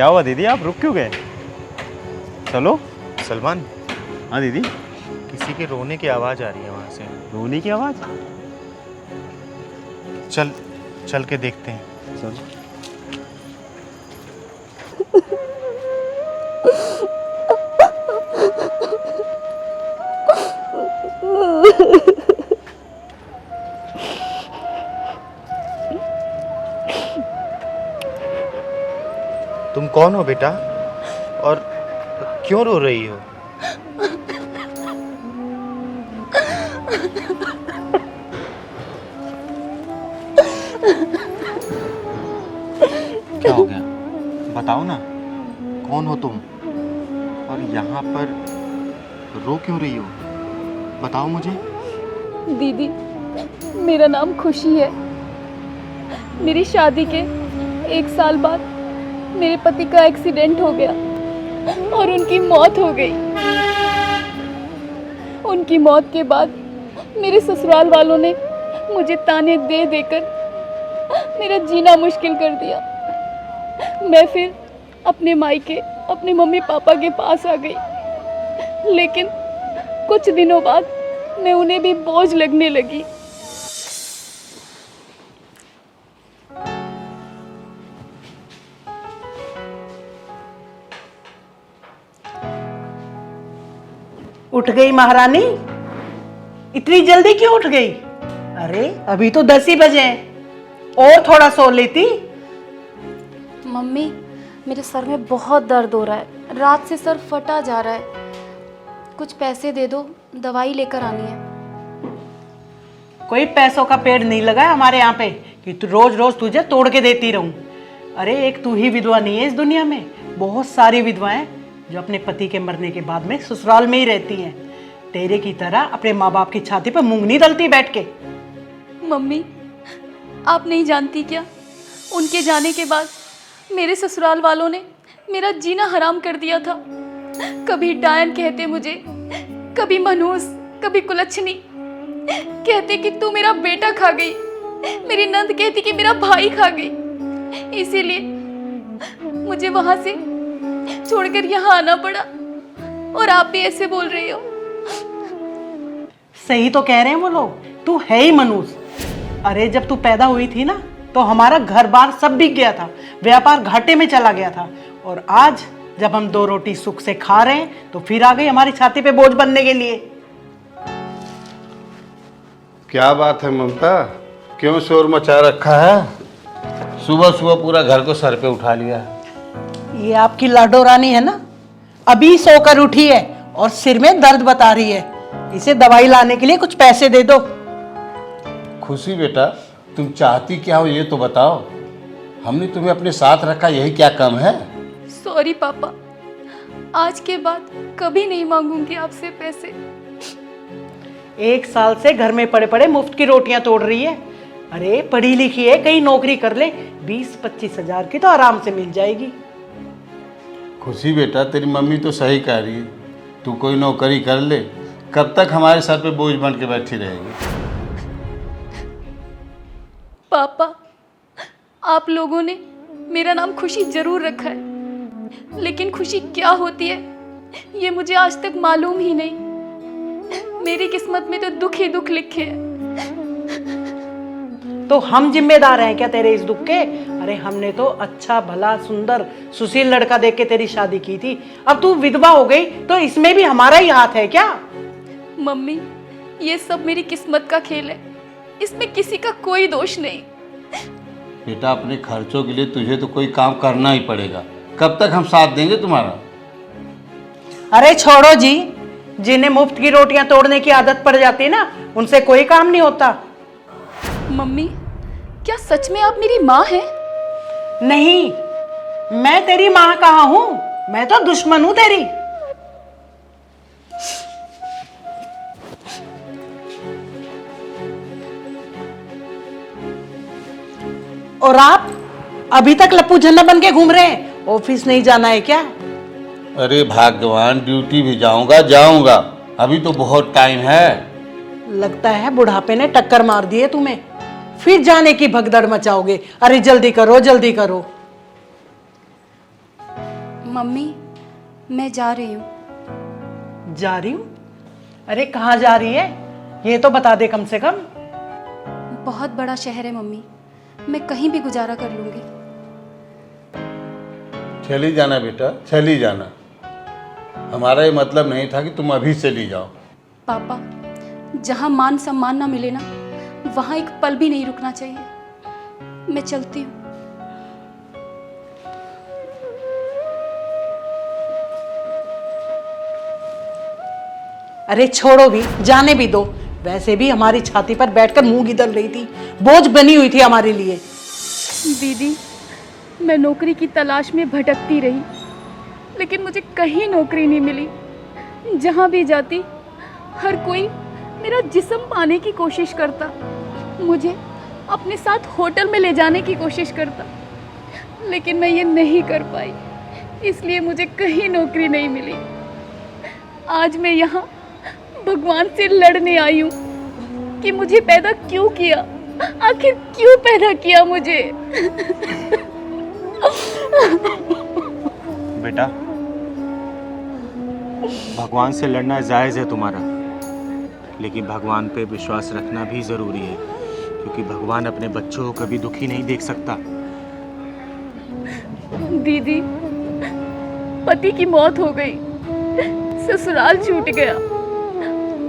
क्या हुआ दीदी, आप रुक क्यों गए? चलो। सलमान, हाँ दीदी। किसी के रोने की आवाज़ आ रही है वहाँ से। रोने की आवाज़? चल चल के देखते हैं। चलो। तुम कौन हो बेटा, और क्यों रो रही हो? क्या हो गया, बताओ ना, कौन हो तुम और यहाँ पर रो क्यों रही हो? बताओ मुझे। दीदी, मेरा नाम खुशी है। मेरी शादी के 1 साल बाद मेरे पति का एक्सीडेंट हो गया और उनकी मौत हो गई। उनकी मौत के बाद मेरे ससुराल वालों ने मुझे ताने दे देकर मेरा जीना मुश्किल कर दिया। मैं फिर अपने मायके, अपने मम्मी पापा के पास आ गई, लेकिन कुछ दिनों बाद मैं उन्हें भी बोझ लगने लगी। उठ गई महारानी? इतनी जल्दी क्यों उठ गई? अरे अभी तो 10 ही बजे हैं, और थोड़ा सो लेती। मम्मी, मेरे सर में बहुत दर्द हो रहा है, रात से सर फटा जा रहा है। कुछ पैसे दे दो, दवाई लेकर आनी है। कोई पैसों का पेड़ नहीं लगा है हमारे यहाँ पे कि तू रोज रोज तुझे तोड़ के देती रहूं। अरे एक तू ही विधवा नहीं है इस दुनिया में, बहुत सारी विधवाएं जो अपने पति के मरने के बाद में ससुराल में ही रहती हैं। तेरे की तरह अपने माँ बाप की छाती पर मूंग नहीं दलती बैठ के। मम्मी, आप नहीं जानती क्या, उनके जाने के बाद मेरे ससुराल वालों ने मेरा जीना हराम कर दिया था। कभी डायन कहते मुझे, कभी मनहूस, कभी कुलच्छनी। कहते कि तू मेरा बेटा खा गई। मेरी नंद कहती कि मेरा भाई खा गई। इसीलिए मुझे वहां से छोड़कर यहाँ आना पड़ा, और आप भी ऐसे बोल रही हो। सही तो कह रहे हैं वो लोग, तू है ही मनूस। अरे जब तू पैदा हुई थी ना, तो हमारा घर बार सब बिक गया था, व्यापार घाटे में चला गया था, और आज जब हम 2 रोटी सुख से खा रहे हैं तो फिर आ गई हमारी छाती पे बोझ बनने के लिए। क्या बात है ममता, क्यों शोर मचा रखा है? सुबह सुबह पूरा घर को सर पे उठा लिया। ये आपकी लाडो रानी है ना, अभी सोकर उठी है और सिर में दर्द बता रही है। इसे दवाई लाने के लिए कुछ पैसे दे दो। खुशी बेटा, तुम चाहती क्या हो ये तो बताओ। हमने तुम्हें अपने साथ रखा, यही क्या कम है? सॉरी पापा, आज के बाद कभी नहीं मांगूंगी आपसे पैसे। 1 साल से घर में पड़े पड़े मुफ्त की रोटियां तोड़ रही है। अरे पढ़ी लिखी है, कहीं नौकरी कर ले, 20-25 हजार की तो आराम से मिल जाएगी। खुशी बेटा, तेरी मम्मी तो सही कह रही है, तू कोई नौकरी कर ले, कब तक हमारे सर पे बोझ बन के बैठी रहेगी? पापा, आप लोगों ने मेरा नाम खुशी जरूर रखा है, लेकिन खुशी क्या होती है ये मुझे आज तक मालूम ही नहीं। मेरी किस्मत में तो दुख ही दुख लिखे हैं। तो हम जिम्मेदार हैं क्या तेरे इस दुख के? अरे हमने तो अच्छा भला सुंदर सुशील लड़का देख के तेरी शादी की थी, अब तू विधवा हो गई तो इसमें भी हमारा ही हाथ है क्या? मम्मी, ये सब मेरी किस्मत का खेल है, इसमें किसी का कोई दोष नहीं। बेटा, अपने खर्चों के लिए तुझे तो कोई काम करना ही पड़ेगा, कब तक हम साथ देंगे तुम्हारा? अरे छोड़ो जी, जिन्हें मुफ्त की रोटियां तोड़ने की आदत पड़ जाती है ना, उनसे कोई काम नहीं होता। मम्मी, क्या सच में आप मेरी माँ हैं? नहीं, मैं तेरी माँ कहाँ हूं, मैं तो दुश्मन हूं तेरी। और आप अभी तक लप्पू झन्ना बन के घूम रहे हैं, ऑफिस नहीं जाना है क्या? अरे भाग्यवान, ड्यूटी भी जाऊंगा, अभी तो बहुत टाइम है। लगता है बुढ़ापे ने टक्कर मार दी है तुम्हें, फिर जाने की भगदड़ मचाओगे। अरे जल्दी करो जल्दी करो। मम्मी, मैं जा रही हूँ। जा रही हूँ? अरे कहाँ जा रही है, ये तो बता दे कम से कम। बहुत बड़ा शहर है मम्मी, मैं कहीं भी गुजारा कर लूँगी। चली जाना बेटा, चली जाना। हमारा ये मतलब नहीं था कि तुम अभी चली जाओ। पापा, जहाँ मान सम्मान ना मिले ना, वहाँ एक पल भी नहीं रुकना चाहिए। मैं चलती हूँ। अरे छोड़ो भी, जाने भी दो। वैसे भी हमारी छाती पर बैठकर मुंह गिदल रही थी, बोझ बनी हुई थी हमारे लिए। दीदी, मैं नौकरी की तलाश में भटकती रही, लेकिन मुझे कहीं नौकरी नहीं मिली। जहाँ भी जाती, हर कोई मेरा जिस्म पाने की कोशिश करता, मुझे अपने साथ होटल में ले जाने की कोशिश करता, लेकिन मैं ये नहीं कर पाई, इसलिए मुझे कहीं नौकरी नहीं मिली। आज मैं यहाँ भगवान से लड़ने आई हूँ कि मुझे पैदा क्यों किया, आखिर क्यों पैदा किया मुझे। बेटा, भगवान से लड़ना जायज़ है तुम्हारा, लेकिन भगवान पे विश्वास रखना भी ज़रूरी है, क्योंकि भगवान अपने बच्चों को कभी दुखी नहीं देख सकता। दीदी, पति की मौत हो गई, ससुराल छूट गया,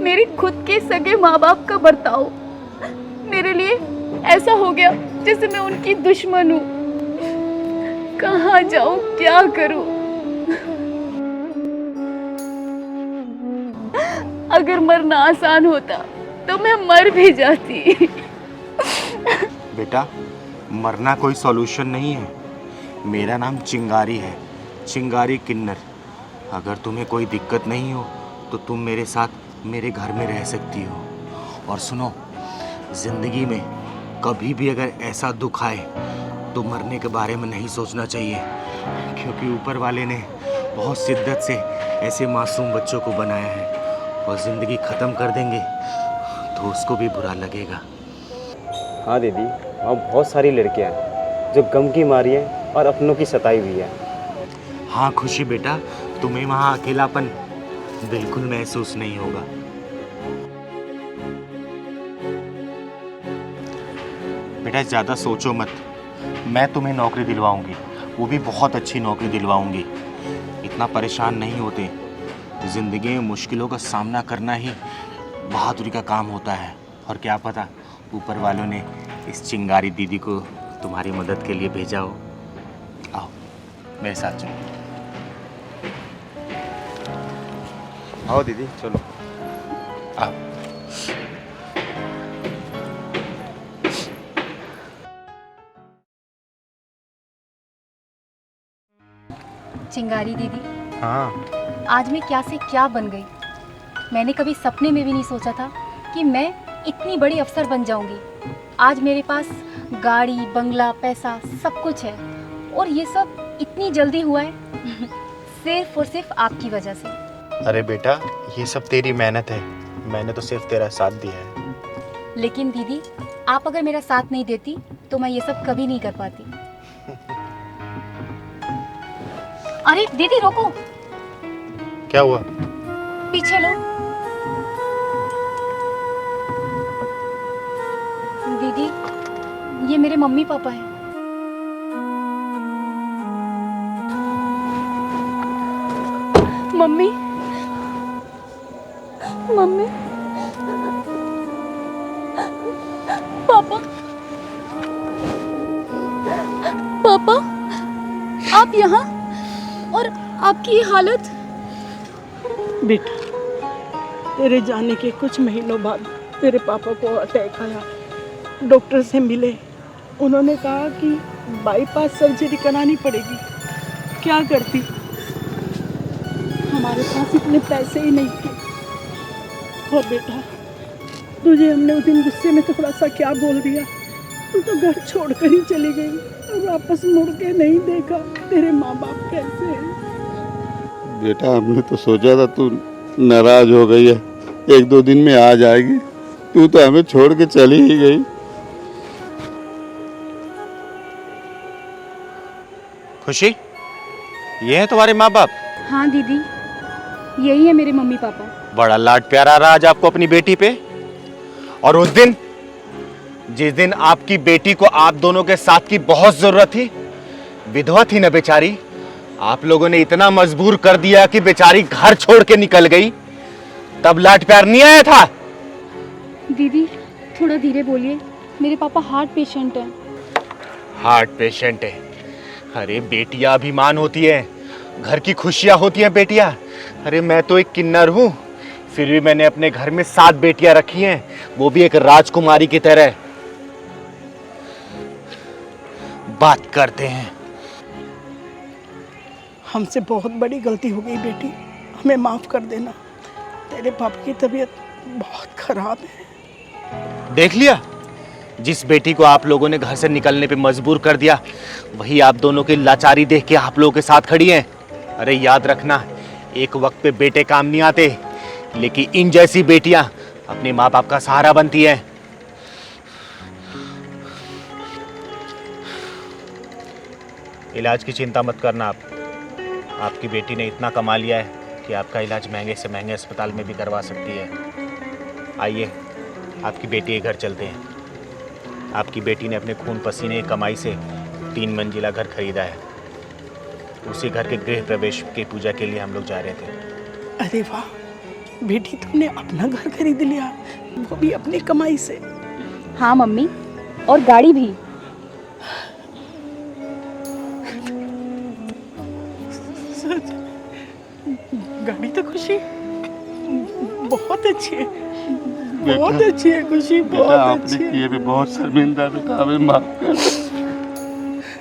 मेरे खुद के सगे माँ बाप का बर्ताव मेरे लिए ऐसा हो गया जैसे मैं उनकी दुश्मन हूँ। कहाँ जाऊँ, क्या करूँ? अगर मरना आसान होता तो मैं मर भी जाती। बेटा, मरना कोई सॉल्यूशन नहीं है। मेरा नाम चिंगारी है, चिंगारी किन्नर। अगर तुम्हें कोई दिक्कत नहीं हो तो तुम मेरे साथ मेरे घर में रह सकती हो। और सुनो, ज़िंदगी में कभी भी अगर ऐसा दुख आए तो मरने के बारे में नहीं सोचना चाहिए, क्योंकि ऊपर वाले ने बहुत शिद्दत से ऐसे मासूम बच्चों को बनाया है, और ज़िंदगी ख़त्म कर देंगे तो उसको भी बुरा लगेगा। हाँ दीदी, वहाँ बहुत सारी लड़कियाँ हैं जो गम की मारी हैं और अपनों की सताई हुई है। हाँ खुशी बेटा, तुम्हें वहाँ अकेलापन बिल्कुल महसूस नहीं होगा। बेटा ज़्यादा सोचो मत, मैं तुम्हें नौकरी दिलवाऊंगी, वो भी बहुत अच्छी नौकरी दिलवाऊंगी। इतना परेशान नहीं होते। ज़िंदगी में मुश्किलों का सामना करना ही बहादुरी का काम होता है। और क्या पता ऊपर वालों ने इस चिंगारी दीदी को तुम्हारी मदद के लिए भेजा हो। आओ मेरे साथ चलो। आओ दीदी, चलो। आओ। चिंगारी दीदी, हाँ, आज मैं क्या से क्या बन गई। मैंने कभी सपने में भी नहीं सोचा था कि मैं इतनी बड़ी अफसर बन जाऊंगी। आज मेरे पास गाड़ी, बंगला, पैसा सब कुछ है, और ये सब इतनी जल्दी हुआ है सिर्फ और सिर्फ आपकी वजह से। अरे बेटा, ये सब तेरी मेहनत है, मैंने तो सिर्फ तेरा साथ दिया है। लेकिन दीदी, आप अगर मेरा साथ नहीं देती तो मैं ये सब कभी नहीं कर पाती। अरे दीदी रोको, क्या हुआ? पीछे लो। दीदी, ये मेरे मम्मी पापा हैं। मम्मी, मम्मी, पापा, पापा, आप यहाँ, और आपकी ये हालत। बेटा, तेरे जाने के कुछ महीनों बाद तेरे पापा को अटैक आया। डॉक्टर से मिले, उन्होंने कहा कि बाईपास सर्जरी करानी पड़ेगी। क्या करती, हमारे पास इतने पैसे ही नहीं थे। और बेटा, तुझे हमने उस दिन गुस्से में थोड़ा सा क्या बोल दिया, तू तो घर छोड़कर ही चली गई और वापस मुड़ के नहीं देखा। तेरे माँ बाप कैसे हैं? बेटा, हमने तो सोचा था तू नाराज हो गई है, एक दो दिन में आ जाएगी। तू तो हमें छोड़ के चली ही गई। खुशी, ये है तुम्हारे माँ बाप? हाँ दीदी, यही है मेरे मम्मी पापा। बड़ा लाड प्यार आ रहा आज आपको अपनी बेटी पे। और उस दिन, जिस दिन आपकी बेटी को आप दोनों के साथ की बहुत जरूरत थी, विधवा थी ना बेचारी, आप लोगों ने इतना मजबूर कर दिया कि बेचारी घर छोड़ के निकल गई, तब लाड प्यार नहीं आया था? दीदी थोड़ा धीरे बोलिए, मेरे पापा हार्ट पेशेंट हैं। हार्ट पेशेंट है? अरे बेटियां अभिमान होती है, घर की खुशियां होती हैं बेटियां। अरे मैं तो एक किन्नर हूं, फिर भी मैंने अपने घर में 7 बेटियां रखी हैं, वो भी एक राजकुमारी की तरह। बात करते हैं। हमसे बहुत बड़ी गलती हो गई बेटी, हमें माफ़ कर देना। तेरे पापा की तबीयत बहुत खराब है। देख लिया, जिस बेटी को आप लोगों ने घर से निकलने पे मजबूर कर दिया, वही आप दोनों की लाचारी देख के आप लोगों के साथ खड़ी हैं। अरे याद रखना, एक वक्त पे बेटे काम नहीं आते, लेकिन इन जैसी बेटियां अपने माँ बाप का सहारा बनती हैं। इलाज की चिंता मत करना आप। आपकी बेटी ने इतना कमा लिया है कि आपका इलाज महंगे से महंगे अस्पताल में भी करवा सकती है। आइए, आपकी बेटी के घर चलते हैं। आपकी बेटी ने अपने खून पसीने की कमाई से 3 मंजिला घर खरीदा है। उसी घर के गृह प्रवेश की पूजा के लिए हम लोग जा रहे थे। अरे वाह बेटी, तुमने अपना घर खरीद लिया, वो भी अपनी कमाई से। हाँ मम्मी, और गाड़ी भी। सच? गाड़ी तो खुशी बहुत अच्छी है, बहुत अच्छी है खुशी, बहुत अच्छी है। ये भी बहुत शर्मिंदा बेटा, हमें माफ कर।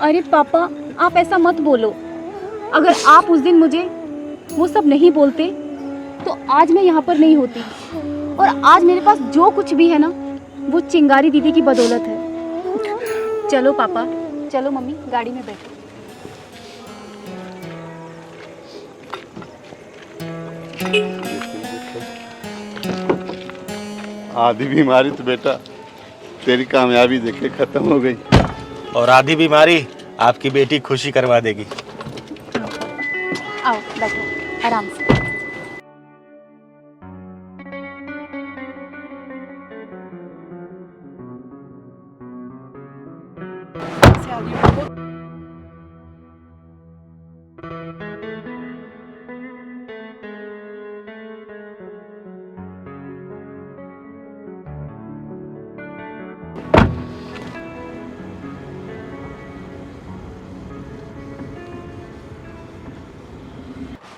अरे पापा, आप ऐसा मत बोलो। अगर आप उस दिन मुझे वो सब नहीं बोलते तो आज मैं यहाँ पर नहीं होती। और आज मेरे पास जो कुछ भी है ना, वो चिंगारी दीदी की बदौलत है। चलो पापा, चलो मम्मी, गाड़ी में बैठो। आधी बीमारी तो बेटा तेरी कामयाबी देखे खत्म हो गई, और आधी बीमारी आपकी बेटी खुशी करवा देगी। आओ बैठो आराम से।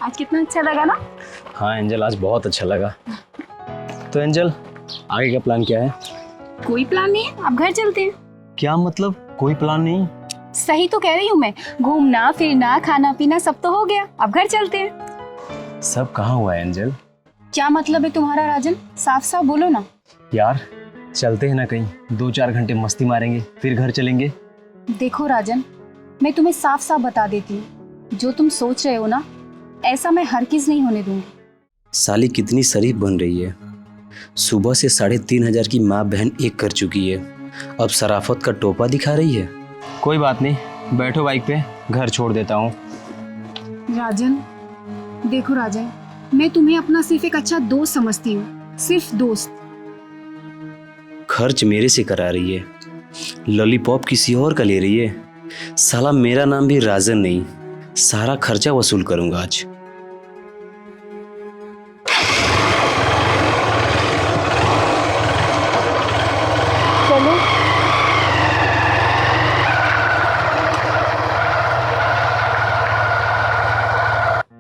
आज कितना अच्छा लगा ना? हाँ एंजल, आज बहुत अच्छा लगा। तो एंजल, आगे का प्लान क्या है? कोई प्लान नहीं है, अब घर चलते हैं। क्या मतलब कोई प्लान नहीं? सही तो कह रही हूँ मैं, घूमना फिरना खाना पीना सब तो हो गया, अब घर चलते हैं। सब कहाँ हुआ है एंजल? क्या मतलब है तुम्हारा राजन? साफ साफ बोलो ना। यार चलते हैं ना कहीं, 2-4 घंटे मस्ती मारेंगे, फिर घर चलेंगे। देखो राजन, मैं तुम्हें साफ साफ बता देती हूँ, जो तुम सोच रहे हो ना, ऐसा मैं हरगिज़ नहीं होने दूंगी। साली कितनी शरीफ बन रही है। सुबह से 3,500 की माँ बहन एक कर चुकी है, अब शराफत का टोपा दिखा रही है। कोई बात नहीं, बैठो बाइक पे, घर छोड़ देता हूँ। राजन, देखो राजन, मैं तुम्हें अपना सिर्फ एक अच्छा दोस्त समझती हूँ, सिर्फ दोस्त। खर्च मेरे से करा रही है, लॉलीपॉप किसी और का ले रही है। साला मेरा नाम भी राजन नहीं, सारा खर्चा वसूल करूंगा आज। चलो।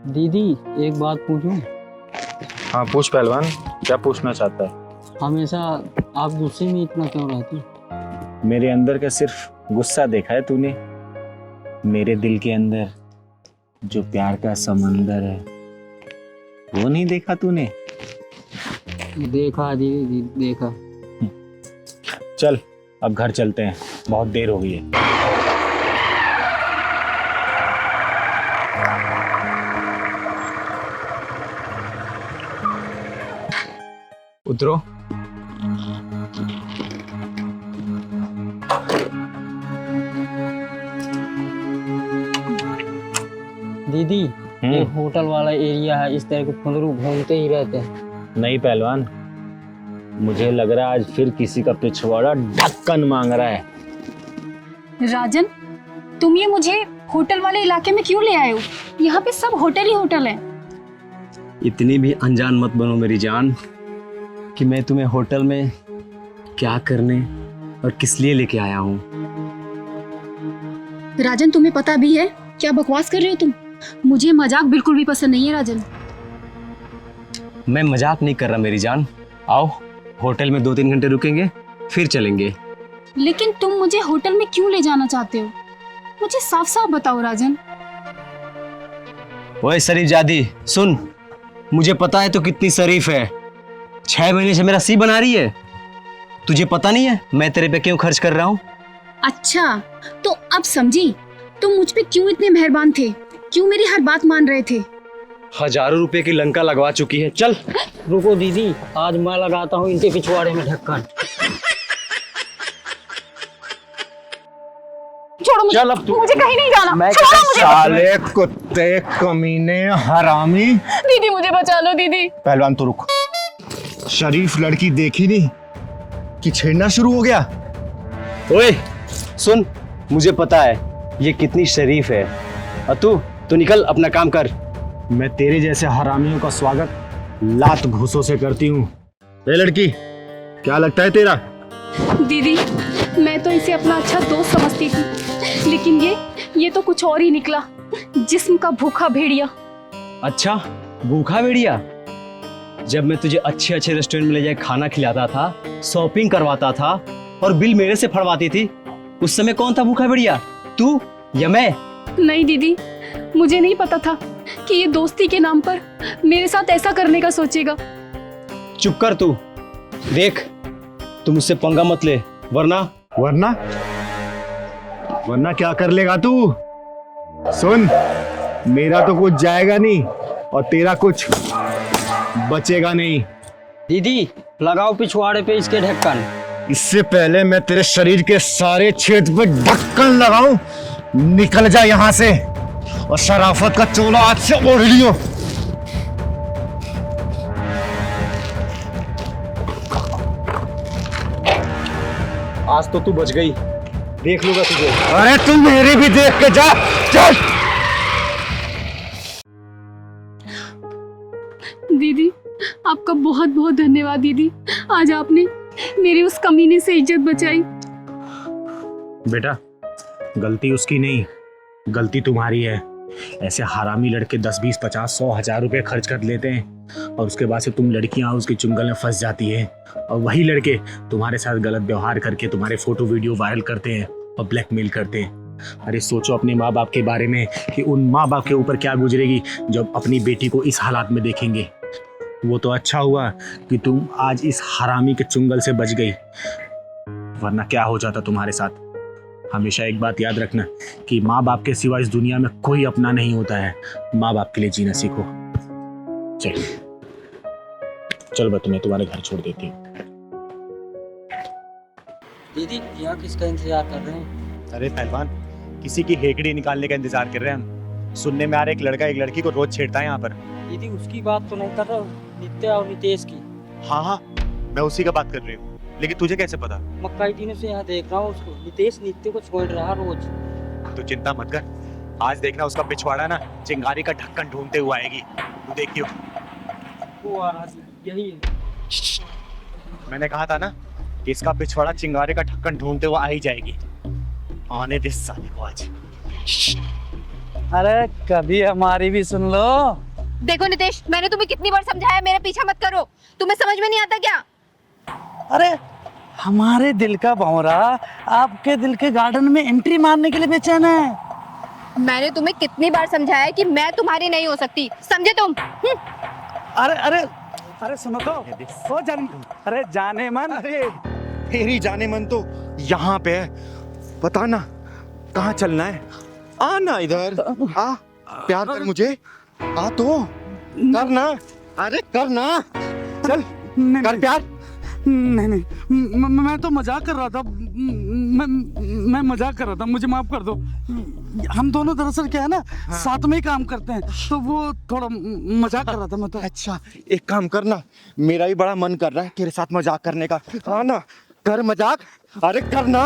दीदी एक बात पूछूं? हाँ पूछ पहलवान, क्या पूछना चाहता है? हमेशा आप गुस्से में इतना क्यों रहते? मेरे अंदर का सिर्फ गुस्सा देखा है तूने? मेरे दिल के अंदर जो प्यार का समंदर है वो नहीं देखा तूने? देखा दीदी, देखा। चल अब घर चलते हैं, बहुत देर हो गई है। उतरो। दीदी ये होटल वाला एरिया है, इस तरह के फुंदरू घूमते ही रहते हैं। नहीं पहलवान, मुझे लग रहा है आज फिर किसी का पिछवाड़ा ढक्कन मांग रहा है। राजन, तुम ये मुझे होटल वाले इलाके में क्यों ले आए हो? यहाँ पे सब होटल ही होटल है। इतनी भी अनजान मत बनो मेरी जान कि मैं तुम्हें होटल में क्या करने और किस लिए लेके आया हूँ। राजन, तुम्हें पता भी है क्या बकवास कर रहे हो तुम? मुझे मजाक बिल्कुल भी पसंद नहीं है राजन। मैं मजाक नहीं कर रहा मेरी जान। आओ, होटल में 2-3 घंटे रुकेंगे, फिर चलेंगे। लेकिन तुम मुझे होटल में क्यों ले जाना चाहते हो? मुझे साफ साफ बताओ राजन। ओए शरीफ जादी, सुन, मुझे पता है तू कितनी शरीफ है। 6 महीने से मेरा सी बना रही है। तुझे पता नहीं है मैं तेरे पे क्यों खर्च कर रहा हूँ? अच्छा, तो अब समझी तुम मुझ पे क्यों इतने मेहरबान थे, क्यों मेरी हर बात मान रहे थे। हजारों रुपए की लंका लगवा चुकी है। चल रुको दीदी, आज मैं लगाता हूँ इनके पिछवाड़े में ढक्कन। छोड़ो मुझे, चल अब तू। मुझे कहीं नहीं जाना। मैं छोड़ो मुझे। साले कुत्ते कमीने हरामी। दीदी मुझे बचा लो दीदी। पहलवान तो रुक, शरीफ लड़की देखी नहीं कि छेड़ना शुरू हो गया। ओए सुन, मुझे पता है ये कितनी शरीफ है। और तू निकल, अपना काम कर। मैं तेरे जैसे हरामियों का स्वागत लात घूसों से करती हूँ। ए लड़की, क्या लगता है तेरा? दीदी, मैं तो इसे अपना अच्छा दोस्त समझती थी, लेकिन ये तो कुछ और ही निकला। जिस्म का भूखा भेड़िया। अच्छा, भूखा भेड़िया? जब मैं तुझे अच्छे अच्छे रेस्टोरेंट में ले जाके खाना खिलाता था, शॉपिंग करवाता था और बिल मेरे से फड़वाती थी, उस समय कौन था भूखा भेड़िया, तू या मैं? नहीं दीदी, मुझे नहीं पता था कि ये दोस्ती के नाम पर मेरे साथ ऐसा करने का सोचेगा। चुप कर तू। देख, तू मुझसे पंगा मत ले, वरना वरना क्या कर लेगा तू? सुन, मेरा तो कुछ जाएगा नहीं और तेरा कुछ बचेगा नहीं। दीदी लगाओ पिछवाड़े पे इसके ढक्कन। इससे पहले मैं तेरे शरीर के सारे छेद पे ढक्कन लगाऊं, निकल जा यहाँ से और शराफत का चोला हाथ से ओढ़ लियो। आज तो तू बच गई, देख लूंगा तुझे। अरे तू मेरी भी देख के जा, चल। दीदी, आपका बहुत बहुत धन्यवाद दीदी। आज आपने मेरी उस कमीने से इज्जत बचाई। बेटा, गलती उसकी नहीं, गलती तुम्हारी है। ऐसे हरामी लड़के 10, 20, 50, 100, 1000 रुपए खर्च कर लेते हैं और उसके बाद से तुम लड़कियां उसके चुंगल में फंस जाती है। और वही लड़के तुम्हारे साथ गलत व्यवहार करके तुम्हारे फोटो वीडियो वायरल करते हैं और ब्लैकमेल करते हैं। अरे सोचो अपने माँ बाप के बारे में कि उन माँ बाप के ऊपर क्या गुजरेगी जब अपनी बेटी को इस हालात में देखेंगे। वो तो अच्छा हुआ कि तुम आज इस हरामी के चुंगल से बच गई, वरना क्या हो जाता तुम्हारे साथ। हमेशा एक बात याद रखना कि माँ बाप के सिवा इस दुनिया में कोई अपना नहीं होता है। माँ बाप के लिए जीना सीखो। चल मैं तुम्हें तुम्हारे घर छोड़ देती हूँ। दीदी यहाँ किसका इंतजार कर रहे हैं? अरे पहलवान, किसी की हेकड़ी निकालने का इंतजार कर रहे हैं हम। सुनने में आ रहा है एक लड़का एक लड़की को रोज छेड़ता है यहाँ पर। दीदी उसकी बात तो नहीं कर रहा हूँ, नित्या और नितेश की। हाँ, मैं उसी का बात कर रही हूँ, लेकिन तुझे कैसे पता? मैं कई दिनों से यहाँ देख रहा हूँ उसको। नितेश नित्य को छोड़ रहा रोज। तू चिंता मत कर, आज देखना उसका पिछवाड़ा ना चिंगारी का ढक्कन ढूंढते हुए आएगी। तू देखियो। वो आ रहा, यही है। मैंने कहा था ना कि इसका पिछवाड़ा चिंगारी का ढक्कन ढूंढते हुए आ ही जाएगी। आने दे साले को आज। अरे कभी हमारी भी सुन लो। देखो नितेश, मैंने तुम्हें कितनी बार समझाया मेरा पीछा मत करो, तुम्हें समझ में नहीं आता क्या? अरे हमारे दिल का भंवरा आपके दिल के गार्डन में एंट्री मारने के लिए बेचैन है। मैंने तुम्हें कितनी बार समझाया कि मैं तुम्हारी नहीं हो सकती, समझे तुम? अरे अरे अरे सुनो तो, हो अरे जाने मन। अरे तेरी जाने मन तो यहाँ पे है, बताना कहाँ चलना है। आना इधर, आ, प्यार कर मुझे, आ तो करना। अरे करना, चल कर प्यार। नहीं नहीं, मैं तो मजाक कर रहा था। मैं मजाक कर रहा था, मुझे माफ कर दो। हम दोनों दरअसल क्या है ना, साथ में ही काम करते हैं, तो वो थोड़ा मजाक कर रहा था मैं तो। अच्छा एक काम करना, मेरा भी बड़ा मन कर रहा है तेरे साथ मजाक करने का। हाँ ना, कर मजाक। अरे करना।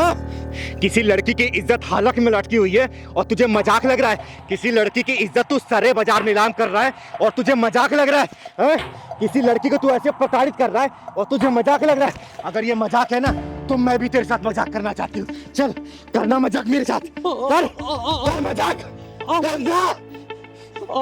किसी लड़की की इज्जत हालत में लटकी हुई है और तुझे मजाक लग रहा है? किसी लड़की की इज्जत तू सरे बाजार नीलाम कर रहा है और तुझे मजाक लग रहा है? किसी लड़की को तू ऐसे प्रताड़ित कर रहा है और तुझे मजाक लग रहा है? अगर ये मजाक है ना तो मैं भी तेरे साथ मजाक करना चाहती हूँ। चल करना मजाक मेरे साथ, कर मजाक करना।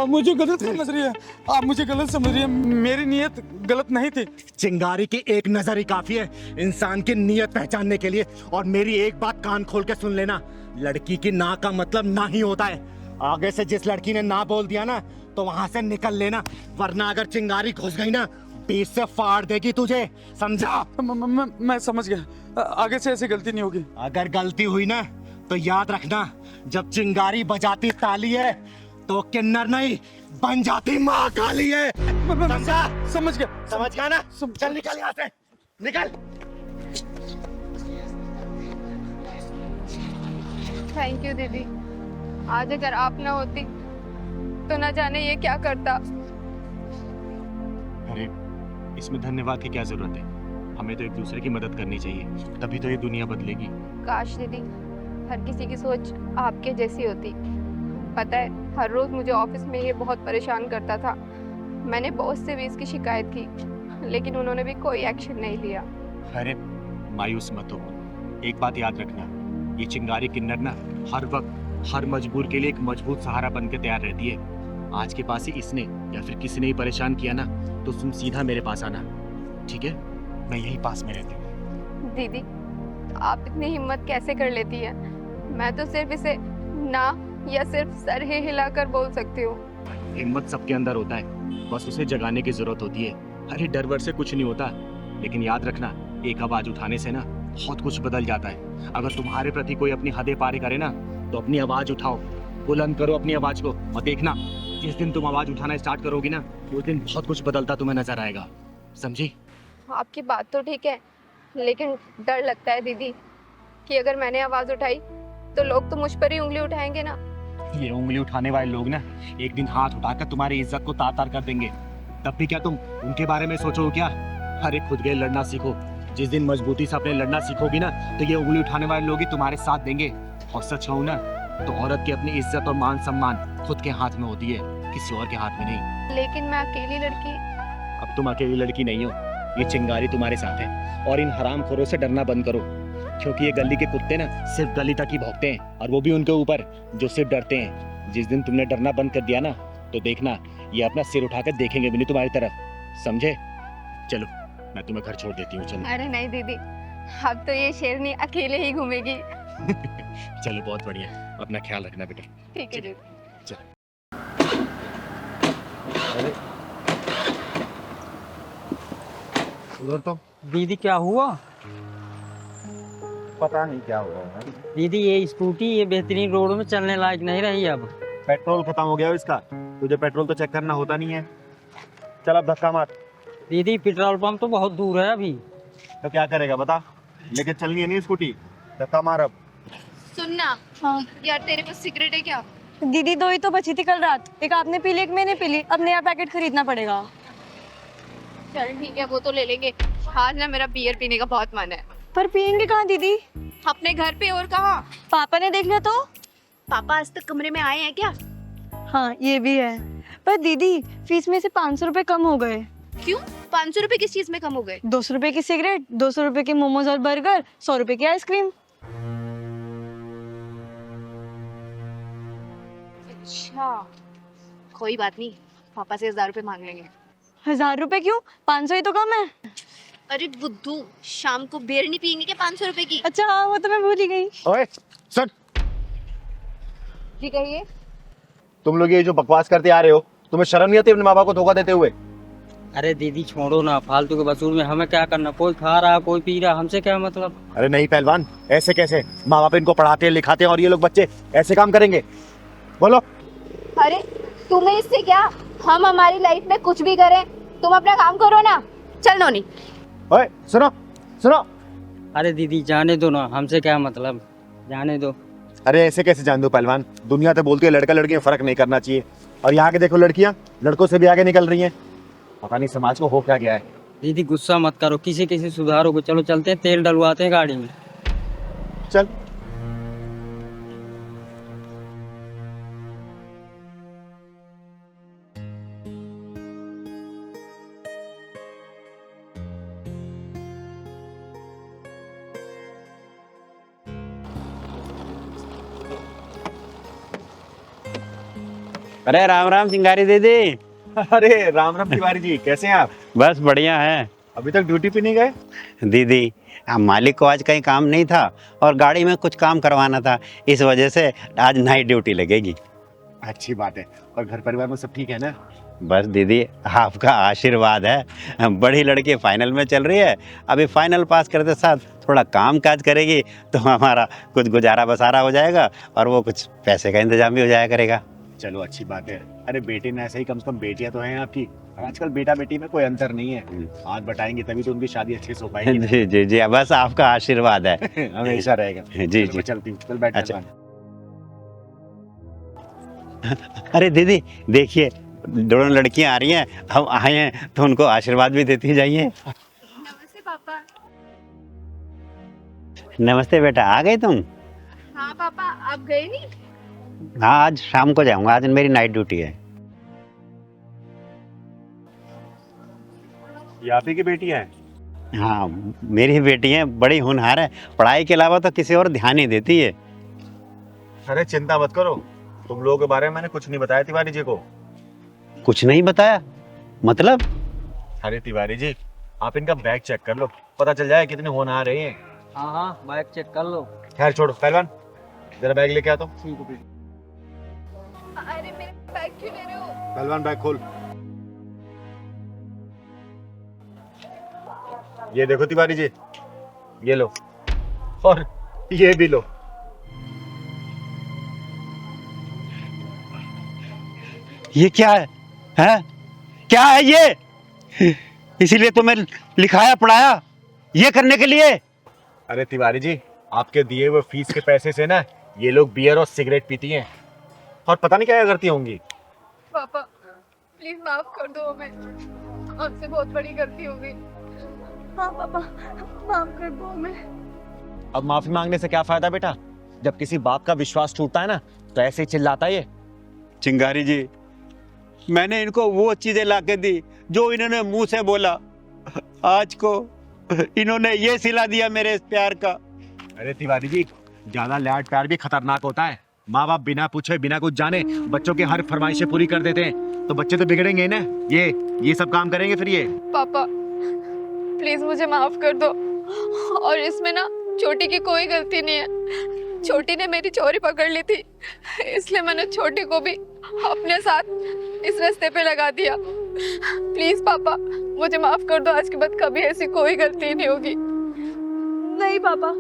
मुझे गलत समझ रही है आप, मुझे गलत समझ रही है। मेरी नीयत गलत नहीं थी। चिंगारी की एक नजर ही काफी है इंसान की नीयत पहचानने के लिए। और मेरी एक बात कान खोल के सुन लेना, लड़की की ना का मतलब ना ही होता है। आगे से जिस लड़की ने ना बोल दिया ना तो वहां से निकल लेना, वरना अगर चिंगारी घुस गई ना बीच से फाड़ देगी तुझे, समझा? मैं समझ गया, आगे से ऐसी गलती नहीं होगी। अगर गलती हुई ना तो याद रखना, जब चिंगारी बजाती ताली है तो किन्नर नहीं बन जाती माँ काली है। समझा? समझ गया ना? चल निकल यहाँ से, निकल। थैंक यू दीदी, आज अगर आप ना होती तो ना जाने ये क्या करता। अरे इसमें धन्यवाद की क्या जरूरत है? हमें तो एक दूसरे की मदद करनी चाहिए, तभी तो ये दुनिया बदलेगी। काश दीदी हर किसी की सोच आपके जैसी होती। पता है हर रोज मुझे ऑफिस में ये बहुत परेशान करता था। मैंने बॉस से भी इसकी शिकायत की लेकिन उन्होंने भी कोई एक्शन नहीं लिया। अरे मायूस मत हो, एक बात याद रखना, ये चिंगारी किन्नर ना हर वक्त हर मजबूर के लिए एक मजबूत सहारा बन के तैयार रहती है। आज के पास ही इसने या फिर किसी ने ही परेशान किया ना तो तुम सीधा मेरे पास आना, ठीक है? मैं यही पास में रहती हूँ। दीदी आप इतनी हिम्मत कैसे कर लेती है? मैं तो सिर्फ इसे ना या सिर्फ सर ही हिलाकर बोल सकती हूँ। हिम्मत सबके अंदर होता है, बस उसे जगाने की जरूरत होती है। अरे डर वर से कुछ नहीं होता, लेकिन याद रखना एक आवाज उठाने से ना बहुत कुछ बदल जाता है। अगर तुम्हारे प्रति कोई अपनी हदें पार करे ना तो अपनी आवाज उठाओ, बुलंद करो अपनी आवाज को, और देखना जिस दिन तुम आवाज उठाना स्टार्ट करोगी ना उस दिन बहुत कुछ बदलता तुम्हें नजर आएगा, समझी? आपकी बात तो ठीक है लेकिन डर लगता है दीदी कि अगर मैंने आवाज उठाई तो लोग तो मुझ पर ही उंगली उठाएंगे ना। ये उंगली उठाने वाले लोग ना एक दिन हाथ उठाकर तुम्हारी इज्जत को तार-तार कर देंगे, तब भी क्या तुम उनके बारे में सोचो क्या? अरे खुद गए लड़ना सीखो, जिस दिन मजबूती से अपने लड़ना सीखोगी ना तो ये उंगली उठाने वाले लोग ही तुम्हारे साथ देंगे। और सच कहूं ना तो औरत की अपनी इज्जत और मान सम्मान खुद के हाथ में होती है, किसी और के हाथ में नहीं। लेकिन मैं अकेली लड़की। अब तुम अकेली लड़की नहीं हो, ये चिंगारी तुम्हारे साथ है। और इन हरामखोरों से डरना बंद करो, क्योंकि ये गली के कुत्ते ना सिर्फ गली तक ही भौंकते हैं, और वो भी उनके ऊपर जो सिर्फ डरते हैं। जिस दिन तुमने डरना बंद कर दिया ना तो देखना ये अपना सिर उठाकर देखेंगे भी नहीं तुम्हारी तरफ, समझे? चलो मैं तुम्हें घर छोड़ देती हूँ, चलो। अरे नहीं दीदी, अब तो ये शेरनी अकेले ही घूमेगी। चलो बहुत बढ़िया, अपना ख्याल रखना बेटा। ठीक है दीदी। चलो। उधर तो दीदी क्या हुआ? पता नहीं क्या हुआ है। दीदी ये स्कूटी ये बेहतरीन रोड में चलने लायक नहीं रही अब। पेट्रोल खत्म हो गया इसका, तुझे पेट्रोल तो चेक करना होता नहीं है। चल अब धक्का मार। दीदी पेट्रोल पंप तो बहुत दूर है अभी। तो क्या करेगा बता, लेके चलनी है नहीं स्कूटी, धक्का मार अब। सुनना, हाँ यार तेरे पास सिगरेट है क्या? दीदी 2 ही तो बची थी कल रात, एक आपने पी ली एक मैंने पी ली, अब नया पैकेट खरीदना पड़ेगा। चल ठीक है वो तो ले लेंगे, आज ना मेरा बियर पीने का बहुत मन है। पर पियेंगे कहाँ दीदी? अपने घर पे और कहाँ? पापा ने देख लिया तो? पापा आज तक कमरे में आए हैं क्या? हाँ ये भी है, पर दीदी फीस में से 500 रुपए कम हो गए। क्यों? 500 रुपए किस चीज में कम हो गए? 200 रुपए की सिगरेट, 200 रुपए के मोमोज और बर्गर, 100 रुपए की आइसक्रीम। अच्छा कोई बात नहीं, पापा से 1000 रुपए मांग लेंगे। 1000 रुपए क्यों? 500 ही तो कम है। अरे बुद्धू, शाम को बियर नहीं पियेंगे क्या 500 रुपए की? अच्छा हाँ वो तो मैं भूल ही गई। ओए सुन, जी कहिए। तुम लोग ये जो बकवास करते आ रहे हो, तुम्हें शर्म नहीं आती अपने माँ बाप को धोखा देते हुए? अरे दीदी छोड़ो ना, फालतू के वसूल में हमें क्या करना? कोई खा रहा कोई पी रहा, हमसे क्या मतलब? अरे नहीं पहलवान, ऐसे कैसे? माँ बाप इनको पढ़ाते हैं लिखाते हैं और ये लोग बच्चे ऐसे काम करेंगे? बोलो। अरे तुम्हें इससे क्या? हम हमारी लाइफ में कुछ भी करें, तुम अपना काम करो ना। चल नोनी। ओए सुनो, सुनो। अरे दीदी जाने दो ना, हमसे क्या मतलब, जाने दो। अरे ऐसे कैसे जान दो पहलवान, दुनिया तो बोलती है लड़का लड़की में फर्क नहीं करना चाहिए, और यहाँ के देखो लड़कियाँ लड़कों से भी आगे निकल रही हैं। पता नहीं समाज को हो क्या गया है। दीदी गुस्सा मत करो, किसी किसी सुधारो को। चलो चलते हैं, तेल डलवाते हैं गाड़ी में। चल। अरे राम राम चिंगारी दीदी। अरे राम राम तिवारी जी, कैसे हैं आप? बस बढ़िया है। अभी तक ड्यूटी पे नहीं गए? दीदी मालिक को आज कहीं काम नहीं था और गाड़ी में कुछ काम करवाना था, इस वजह से आज नाइट ड्यूटी लगेगी। अच्छी बात है। और घर परिवार में सब ठीक है ना? बस दीदी आपका आशीर्वाद है। बड़ी लड़की फाइनल में चल रही है, अभी फाइनल पास करते साथ थोड़ा काम काज करेगी तो हमारा कुछ गुजारा बसारा हो जाएगा और वो कुछ पैसे का इंतजाम भी हो जाया करेगा। चलो अच्छी बात है। अरे बेटी ने ऐसे ही, कम से कम बेटियां तो हैं आपकी। आजकल बेटा बेटी में कोई अंतर नहीं है, हाथ बटाएंगे तभी तो उनकी शादी अच्छे से हो पाएगी। जी जी जी, बस आपका आशीर्वाद है। हमेशा रहेगा। जी जी चलती हूँ, चल बैठ। अच्छा। अरे दीदी देखिए, दोनों लड़कियां आ रही हैं, हम आए हैं तो उनको आशीर्वाद भी देती जाइए। नमस्ते पापा। नमस्ते बेटा, आ गए तुम? हाँ पापा, आप गए नहीं? हाँ आज शाम को जाऊंगा, आज मेरी नाइट ड्यूटी है। ये आप ही की बेटी है? हाँ मेरी बेटी है, बड़ी होनहार है, पढ़ाई के अलावा तो किसी और ध्यान नहीं देती है। अरे चिंता मत करो, तुम लोगों के बारे में मैंने कुछ नहीं बताया तिवारी जी को। कुछ नहीं बताया मतलब? अरे तिवारी जी, आप इनका बैग चेक कर लो, पता चल जाए कितने होनहार है ये। हाँ हाँ, बैग चेक कर लो। खैर छोड़ो, पहलवान जरा बैग लेके आ। तो अरे मेरे बैग क्यों ले रहे हो? पहलवान बैग खोल। ये देखो तिवारी जी, ये लो, और ये भी लो। ये क्या है? हैं? क्या है ये? इसीलिए तो मैं लिखाया पढ़ाया ये करने के लिए। अरे तिवारी जी, आपके दिए हुए फीस के पैसे से ना ये लोग बियर और सिगरेट पीती हैं और पता नहीं क्या करती होंगी। पापा प्लीज माफ कर दो हमें, हमसे बहुत बड़ी गलती हो गई। हाँ पापा, माफ कर दो हमें। अब माफी मांगने से क्या फायदा बेटा, जब किसी बाप का विश्वास टूटता है ना तो ऐसे ही चिल्लाता है ये। चिंगारी जी, मैंने इनको वो चीजें लाके दी जो इन्होंने मुंह से बोला, आज को इन्होंने ये सिला दिया मेरे इस प्यार का। अरे तिवारी जी, ज्यादा लाड प्यार भी खतरनाक होता है। माँ बाप बिना पूछे बिना कुछ जाने बच्चों की हर फरमाइशें पूरी कर देते हैं, तो बच्चे तो बिगड़ेंगे ना। ये सब काम करेंगे फिर ये। पापा प्लीज मुझे माफ कर दो, और इसमें ना छोटी की कोई गलती नहीं है। छोटी ने मेरी चोरी पकड़ ली थी, इसलिए मैंने छोटी को भी अपने साथ इस रास्ते पे लगा दिया। प्लीज पापा मुझे माफ कर दो, आज के बाद कभी ऐसी कोई गलती नहीं होगी। नहीं पापा,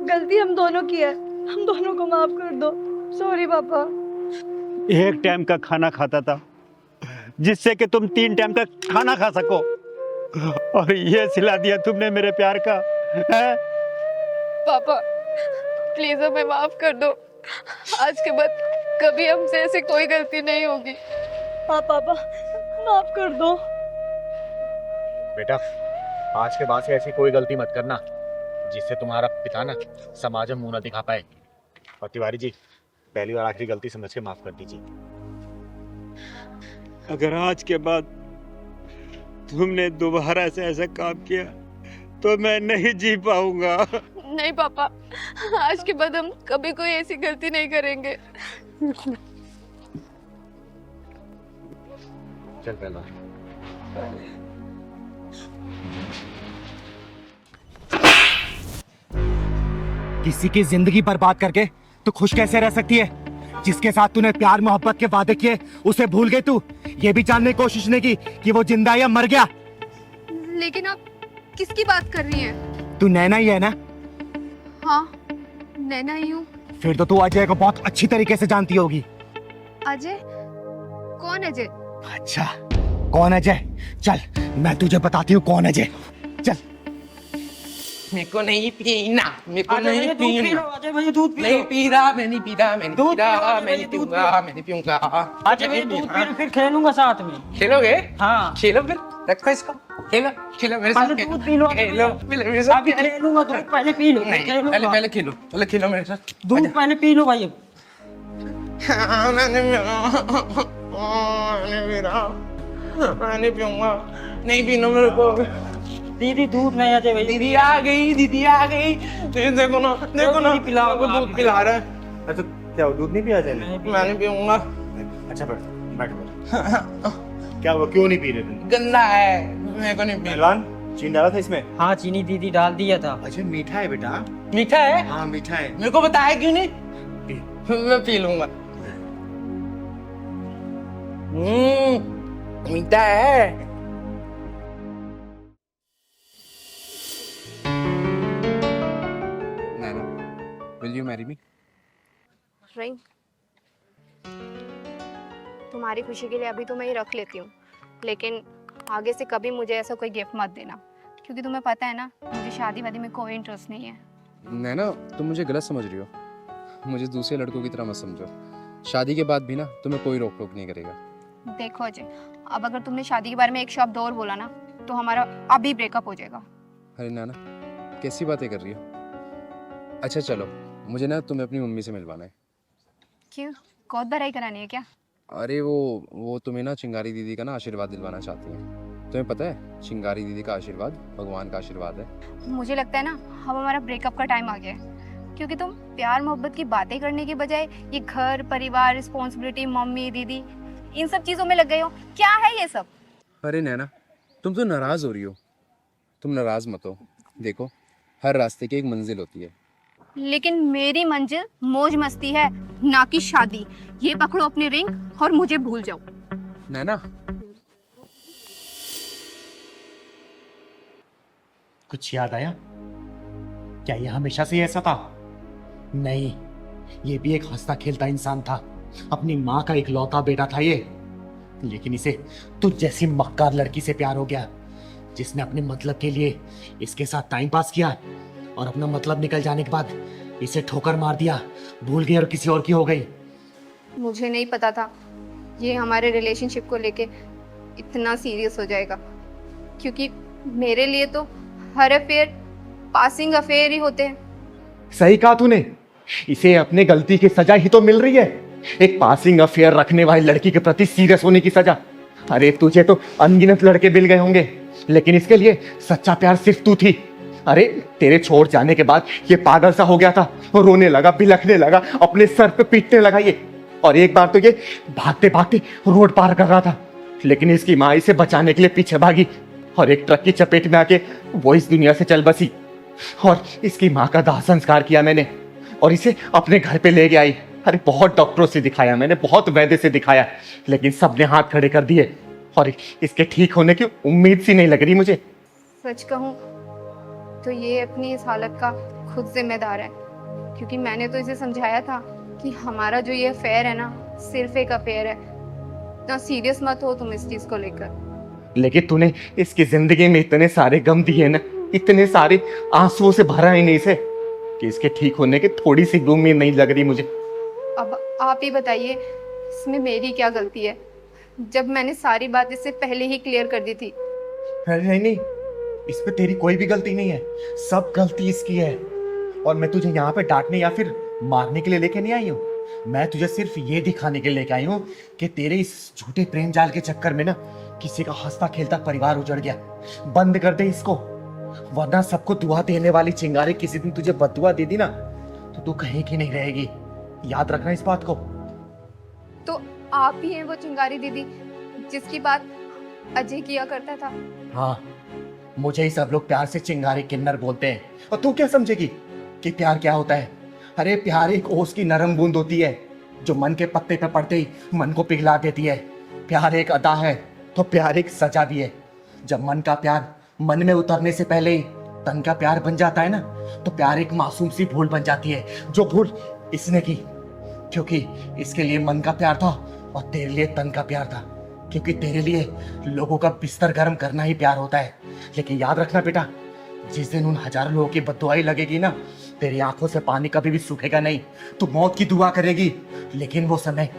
गलती हम दोनों की है, हम दोनों को माफ कर दो। सॉरी पापा। एक टाइम का खाना खाता था जिससे कि तुम 3 टाइम का खाना खा सको, और ये सिला दिया तुमने मेरे प्यार का है? पापा प्लीज हमें माफ कर दो, आज के बाद कभी हमसे ऐसी कोई गलती नहीं होगी। हाँ पापा, माफ कर दो। बेटा आज के बाद से ऐसी कोई गलती मत करना जिससे तुम्हारा पिता ना समाज में मुंह न दिखा पाए। और तिवारी जी, पहली और आखिरी गलती समझ के माफ कर दीजिए। अगर आज के बाद तुमने दोबारा से ऐसा काम किया तो मैं नहीं जी पाऊंगा। नहीं पापा, आज के बाद हम कभी कोई ऐसी गलती नहीं करेंगे। चल पहला। किसी की जिंदगी बर्बाद करके तू खुश कैसे रह सकती है? जिसके साथ तूने प्यार मोहब्बत के वादे किए उसे भूल गई तू, ये भी जानने की कोशिश नहीं की कि वो जिंदा है या मर गया। लेकिन आप किसकी बात कर रही हैं? तू नैना ही है ना? हाँ नैना ही हूँ। फिर तो तू अजय को बहुत अच्छी तरीके से जानती होगी। अजय? कौन अजय? अच्छा कौन अजय? चल मैं तुझे बताती हूँ कौन अजय। चल। मेरे को नहीं पीना, मेरे को अजय नहीं भैया दूध पी पीना। लो, अजय भैया दूध पी नहीं लो। पी रहा, मैं नहीं पी रहा, मैं नहीं दूध पी रहा, पी लो, मैं नहीं दूध पीऊंगा, मैं नहीं पीऊंगा। अजय भैया दूध पी लो, फिर खेलूंगा साथ में। खेलोगे? हाँ। खेलो फिर, रखो इसको, खेलो, खेलो मेरे साथ। पहले दूध पी लो, खेलो, मेरे साथ। अभी खेलूंगा, दूध पहले पी लो, नहीं, खेलूंगा। पहले खेलो, पहले खेलो मेरे साथ। दूध पहले पी लो भाई। मैं पीऊंगा, नहीं पीना मेरे को। दीदी दूध नहीं अजय भैया। दीदी आ गई, दीदी आ गई। देखो ना, देखो ना, दीदी पिलाओ, मेरे को दूध पिला रहा है। अच्छा क्या वो दूध नहीं पिया जाए? मैं नहीं पीऊंगा, अच्छा बैठ बैठ। क्या हुआ, क्यों नहीं पी रहे तुम? गंदा है, मेरे को नहीं पीना। पहलवान, चीनी डाला था इसमें? हाँ चीनी दीदी डाल दिया था। अच्छा मीठा है बेटा? मीठा है? हाँ मीठा है। मेरे को बताया क्यों नहीं? मैं पी लूंगा। मीठा है। नैना, will you marry me? Ring, तुम्हारी खुशी के लिए अभी तो मैं ये रख लेती हूँ, लेकिन आगे से कभी मुझे ऐसा कोई गिफ्ट मत देना, क्योंकि तुम्हें पता है ना मुझे शादी वादी में कोई इंटरेस्ट नहीं है। नैना, तुम मुझे गलत समझ रही हो। मुझे दूसरे लड़कों की तरह मत समझो। शादी के बाद भी ना तुम्हें कोई रोक टोक नहीं करेगा। देखो अजय, अब अगर तुमने शादी के बारे में एक शब्द और बोला ना तो हमारा अभी ब्रेकअप हो जाएगा। अरे नैना, कैसी बातें कर रही हो? अच्छा चलो, मुझे ना तुम्हें अपनी मम्मी से मिलवाना है। क्यों, कौत भराई करानी है क्या? अरे वो तुम्हें ना चिंगारी दीदी का ना आशीर्वाद दिलवाना चाहती हैं। तुम्हें पता है, चिंगारी दीदी का आशीर्वाद भगवान का आशीर्वाद है। मुझे लगता है ना अब हमारा ब्रेकअप का टाइम आ गया है, क्योंकि तुम प्यार मोहब्बत की बातें करने के बजाय ये घर परिवार रिस्पॉन्सिबिलिटी मम्मी दीदी इन सब चीज़ों में लग गए हो। क्या है ये सब? अरे नैना, तुम तो नाराज़ हो रही हो। तुम नाराज़ मत हो। देखो, हर रास्ते की एक मंजिल होती है। लेकिन मेरी मंजिल मौज मस्ती है, ना कि शादी। ये पकड़ो अपनी रिंग और मुझे भूल जाओ। नैना, कुछ याद आया? क्या ये हमेशा से ऐसा था? नहीं, ये भी एक हंसता खेलता इंसान था। अपनी माँ का इकलौता बेटा था ये, लेकिन इसे तुझ जैसी मक्कार लड़की से प्यार हो गया, जिसने अपने मतलब के लिए इसके साथ टाइम पास किया और अपना मतलब निकल जाने के बाद इसे ठोकर मार दिया, भूल गई और किसी और की हो गई। मुझे नहीं पता था ये हमारे रिलेशनशिप को लेके इतना सीरियस हो जाएगा, क्योंकि मेरे लिए तो हर अफेयर पासिंग अफेयर ही होते हैं। सही कहा तूने, इसे अपने गलती की सजा ही तो मिल रही है, एक पासिंग अफेयर रखने वाली लड़की के प्रति सीरियस होने की सजा। अरे तुझे तो अनगिनत लड़के मिल गए होंगे, लेकिन इसके लिए सच्चा प्यार सिर्फ तू थी। अरे तेरे छोड़ जाने के बाद ये पागल सा हो गया था, रोने लगा, बिलखने लगा, अपने सर पे पीटने लगा ये। और एक बार तो ये भागते भागते रोड पार कर रहा था, लेकिन इसकी माँ इसे बचाने के लिए पीछे भागी और एक ट्रक की चपेट में आके वो इस दुनिया से चल बसी। और इसकी माँ का दाह संस्कार किया मैंने और इसे अपने घर पे ले गया आई। अरे बहुत डॉक्टरों से दिखाया मैंने, बहुत वैद्य से दिखाया, लेकिन सबने हाथ खड़े कर दिए और इसके ठीक होने की उम्मीद सी नहीं लग रही मुझे। सच कहूँ तो ये अपनी इस हालत का खुद जिम्मेदार है, क्योंकि मैंने तो इसे समझाया था कि हमारा जो ये अफेयर है ना सिर्फ एक अफेयर है, इतना सीरियस मत हो तुम इस चीज को लेकर। लेकिन तूने इसकी जिंदगी में इतने सारे गम दिए ना, इतने सारे आंसुओं से भरा ही नहीं इसे, कि इसके ठीक होने की थोड़ी सी भी उम्मीद नहीं लग रही मुझे। अब आप ही बताइए इसमें मेरी क्या गलती है, जब मैंने सारी बात इससे पहले ही क्लियर कर दी थी। अरे नहीं, इसमें तेरी कोई भी गलती नहीं है, सब गलती इसकी है। और मैं तुझे यहाँ पे डांटने या फिर मारने के लिए लेके नहीं आई हूँ, मैं तुझे सिर्फ ये दिखाने के लिए लेके आई हूँ कि तेरे इस झूठे प्रेम जाल के चक्कर में ना किसी का हंसता खेलता परिवार उजड़ गया। बंद कर दे इसको, वरना सबको दुआ देने वाली चिंगारी किसी दिन तुझे बददुआ दे दी ना तो तू कहीं की नहीं रहेगी। याद रखना इस बात को। तो आप ही हैं वो चिंगारी दीदी जिसकी बात अजय किया करता था? हाँ, मुझे ही सब लोग प्यार से चिंगारी किन्नर बोलते हैं, और तू क्या समझेगी कि प्यार क्या होता है? अरे प्यार एक ओस की नरम बूंद होती है जो मन के पत्ते पे पड़ते ही मन को पिघला देती है। प्यार एक अदा है तो प्यार एक सजा भी है। जब मन का प्यार मन में उतरने से पहले ही तन का प्यार बन जाता है ना, तो प्यार एक मासूम सी भूल बन जाती है, जो भूल इसने की क्योंकि इसके लिए मन का प्यार था और तेरे लिए तन का प्यार था, क्योंकि तेरे लिए लोगों का बिस्तर गर्म करना ही प्यार होता है। लेकिन याद रखना बेटा, जिस दिन उन हजारों लोगों की बददुआई लगेगी ना, तेरी आंखों से पानी कभी भी सूखेगा नहीं। तू मौत की दुआ करेगी, लेकिन वो समय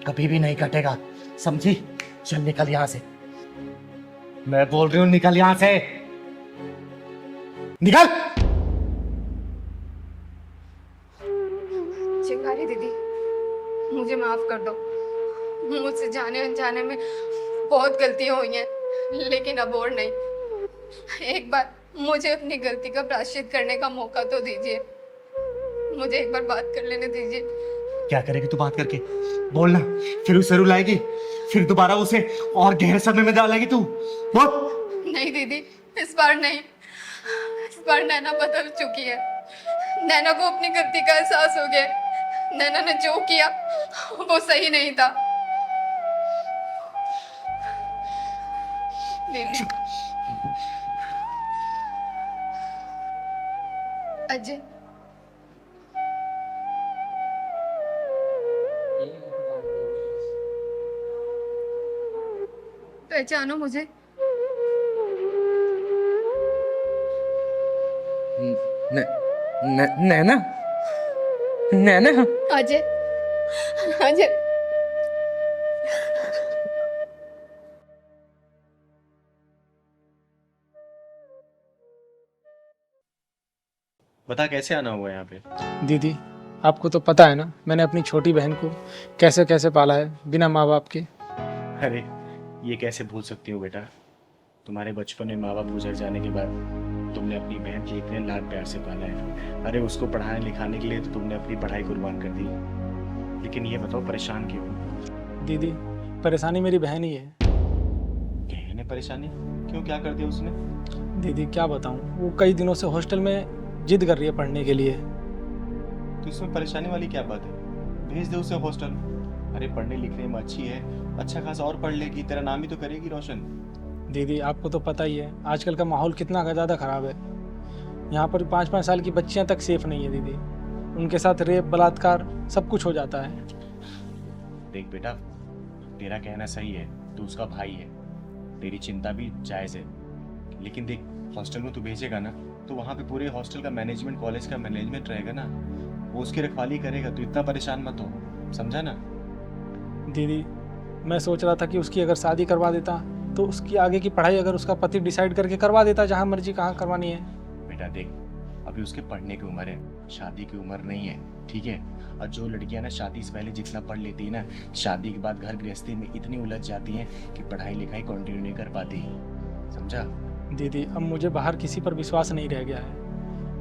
कभी भी नहीं कटेगा, समझी? चल निकल यहाँ से, मैं बोल रही हूँ निकल यहाँ से, निकल। चिंगारी दीदी, मुझे माफ कर दो। मुझसे जाने अनजाने में बहुत गलतियां हुई हैं, लेकिन अब और नहीं। एक बार मुझे अपनी गलती का प्रायश्चित करने का मौका तो दीजिए। मुझे एक बार बात कर लेने दीजिए। क्या करेगी तू बात करके? बोलना, फिर उसे रुलाएगी, फिर दोबारा उसे और गहरे सदमे में डालेगी तू? बोल। नहीं दीदी, इस बार नहीं। इस बार नैना बदल चुकी है। नैना को अपनी गलती का एहसास हो गया। नैना ने जो किया वो सही नहीं था। दीदी, अजय, पहचानो मुझे? नैना, नैना। अजय, अजय, बता कैसे आना हुआ यहाँ पे? दीदी, आपको तो पता है ना, मैंने अपनी छोटी बहन को कैसे कैसे पाला है बिना माँ बाप के। अरे ये कैसे भूल सकती हो बेटा? तुम्हारे बचपन में माँ बाप गुजर जाने के बाद तुमने अपनी बहन की इतने लाड प्यार से पाला है। अरे उसको पढ़ाने लिखाने के लिए तो तुमने अपनी पढ़ाई कुर्बान कर दी। लेकिन ये बताओ परेशान क्यों? दीदी, परेशानी मेरी बहन ही है। बहन है परेशानी? क्यों, क्या कर दिया उसने? दीदी क्या बताऊँ, वो कई दिनों से हॉस्टल में जिद कर रही है पढ़ने के लिए। तो इसमें परेशानी वाली क्या बात है? भेज दे उसे हॉस्टल। अरे पढ़ने लिखने में अच्छी है, अच्छा खासा और पढ़ लेगी, तेरा नाम ही तो करेगी रोशन। दीदी आपको तो पता ही है आजकल का माहौल कितना ज़्यादा ख़राब है। यहाँ पर 5-5 साल की बच्चियाँ तक सेफ नहीं है दीदी, उनके साथ रेप बलात्कार सब कुछ हो जाता है। देख बेटा, तेरा कहना सही है, तू उसका भाई है, तेरी चिंता भी जायज़ है। लेकिन देख, हॉस्टल में तू भेजेगा ना, तो वहाँ पे पूरे हॉस्टल का मैनेजमेंट, कॉलेज का मैनेजमेंट रहेगा ना, वो उसकी रखवाली करेगा। तू इतना परेशान मत हो, समझा ना? दीदी मैं सोच रहा था कि उसकी अगर शादी करवा देता तो उसकी आगे की पढ़ाई अगर उसका पति डिसाइड करके करवा देता, जहाँ मर्जी कहाँ करवानी है। बेटा देख, अभी उसके पढ़ने की उम्र है, शादी की उम्र नहीं है, ठीक है? और जो लड़कियां ना शादी से पहले जितना पढ़ लेती है ना, शादी के बाद घर गृहस्थी में इतनी उलझ जाती हैं कि पढ़ाई लिखाई कंटिन्यू नहीं कर पाती, समझा? दीदी अब मुझे बाहर किसी पर विश्वास नहीं रह गया है,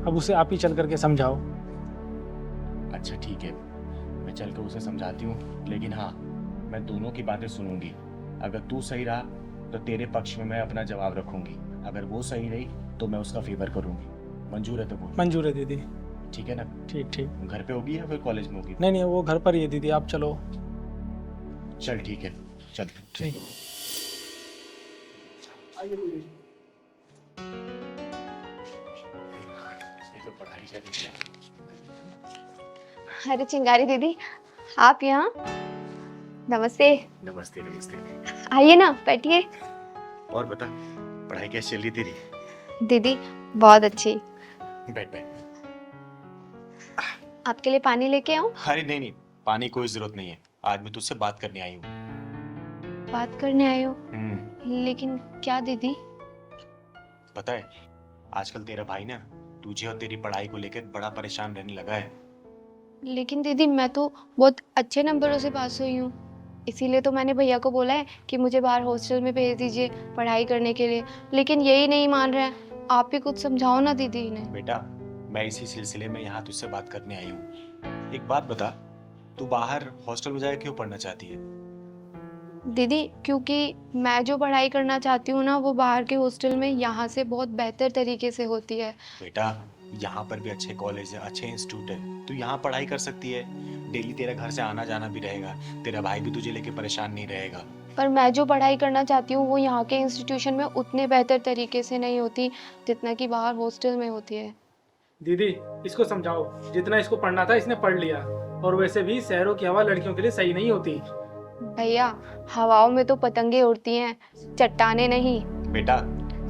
अब उसे आप ही चल करके समझाओ। अच्छा ठीक है, मैं चल कर उसे समझाती हूँ, लेकिन हाँ, मैं दोनों की बातें सुनूंगी। अगर तू सही रहा तो तेरे पक्ष में मैं अपना जवाब रखूंगी, अगर वो सही रही तो मैं उसका फेवर करूंगी। मंजूर है तो बोल। मंजूर है दीदी। ठीक है ना? ठीक ठीक। घर पे होगी या फिर कॉलेज में होगी? नहीं नहीं, वो घर पर ही है दीदी, आप चलो। चल ठीक है, चल ठीक। ये तो पढ़ाई चली है। अरे चिंगारी दीदी, आप यहाँ? नमस्ते। नमस्ते नमस्ते। आइए ना, बैठिए। और बता, पढ़ाई कैसी चल रही तेरी? दीदी बहुत अच्छी। बैठ बैठ। आपके लिए पानी लेके आऊं? अरे नहीं नहीं, पानी कोई जरूरत नहीं है, आज मैं तुझसे बात करने आई हूँ। बात करने आई हो? लेकिन क्या दीदी? पता है, आजकल तेरा भाई ना तुझे और तेरी पढ़ाई को लेकर बड़ा परेशान रहने लगा है। लेकिन दीदी मैं तो बहुत अच्छे नंबरों से पास हुई हूँ, इसीलिए तो मैंने भैया को बोला है कि मुझे बाहर हॉस्टल में भेज दीजिए पढ़ाई करने के लिए, लेकिन यही नहीं मान रहे हैं। आप भी कुछ समझाओ ना दीदी इन्हें। बेटा, मैं इसी सिलसिले में यहाँ तुझसे बात करने आई हूँ। एक बात बता, तू बाहर हॉस्टल में जाकर क्यों पढ़ना चाहती है? दीदी क्योंकि मैं जो पढ़ाई करना चाहती हूँ ना, वो बाहर के हॉस्टल में यहाँ से बहुत बेहतर तरीके से होती है। बेटा, यहाँ पर भी अच्छे कॉलेज है, अच्छे इंस्टीट्यूट है, तू यहाँ पढ़ाई कर सकती है। डेली तेरा घर से आना जाना भी रहेगा, तेरा भाई भी तुझे लेके परेशान नहीं रहेगा। पर मैं जो पढ़ाई करना चाहती हूँ वो यहाँ के इंस्टीट्यूशन में उतने बेहतर तरीके से नहीं होती जितना कि बाहर हॉस्टल में होती है। दीदी इसको समझाओ, जितना इसको पढ़ना था इसने पढ़ लिया, और वैसे भी शहरों की हवा लड़कियों के लिए सही नहीं होती। भैया, हवाओं में तो पतंगे उड़ती हैं, चट्टाने नहीं। बेटा,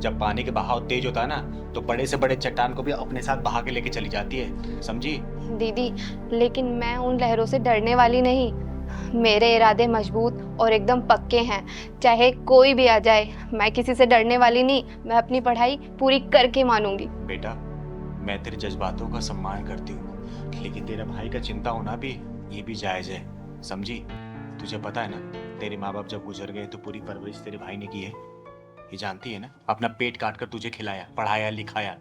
जब पानी का बहाव तेज होता है ना तो बड़े से बड़े चट्टान को भी अपने साथ बहा के लेके चली जाती है, समझी? दीदी, लेकिन मैं उन लहरों से डरने वाली नहीं। मेरे इरादे मजबूत और एकदम पक्के हैं। चाहे कोई भी आ जाए, मैं किसी से डरने वाली नहीं। मैं अपनी पढ़ाई पूरी करके मानूंगी। बेटा, मैं तेरे जज्बातों का सम्मान करती हूँ, लेकिन तेरे भाई का चिंता होना भी ये भी जायज़ है, समझी? तुझे पता है ना, तेरे माँ बाप जब गुजर गए तो पूरी परवरिश तेरे भाई ने की है, ये जानती है ना? अपना पेट काट कर तुझे खिलाया, पढ़ाया, लिखाया,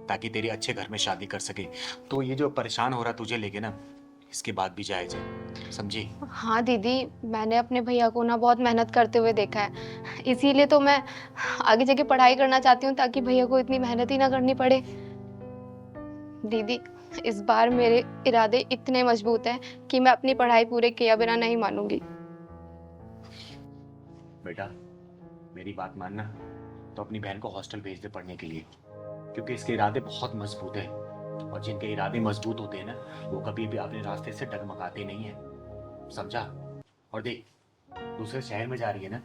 ताकि तेरी अच्छे घर में शादी कर सके। तो ये जो परेशान हो रहा तुझे लेके ना, इसके बाद भी जायज़ है, समझी? हाँ दीदी, मैंने अपने भैया को ना बहुत मेहनत करते हुए देखा है, इसीलिए तो मैं आगे जाके पढ़ाई करना चाहती हूँ, ताकि भैया को इतनी मेहनत ही ना करनी पड़े। दीदी, इस बार मेरे इरादे इतने मजबूत हैं कि मैं अपनी पढ़ाई पूरे किए बिना नहीं मानूंगी। बेटा, मेरी बात मानना तो अपनी बहन को हॉस्टल भेज दे पढ़ने के लिए, क्योंकि इसके इरादे बहुत मजबूत हैं, और जिनके इरादे मजबूत होते हैं ना, वो कभी भी अपने रास्ते से डगमगाते नहीं है, समझा? और देख, दूसरे शहर में जा रही है ना,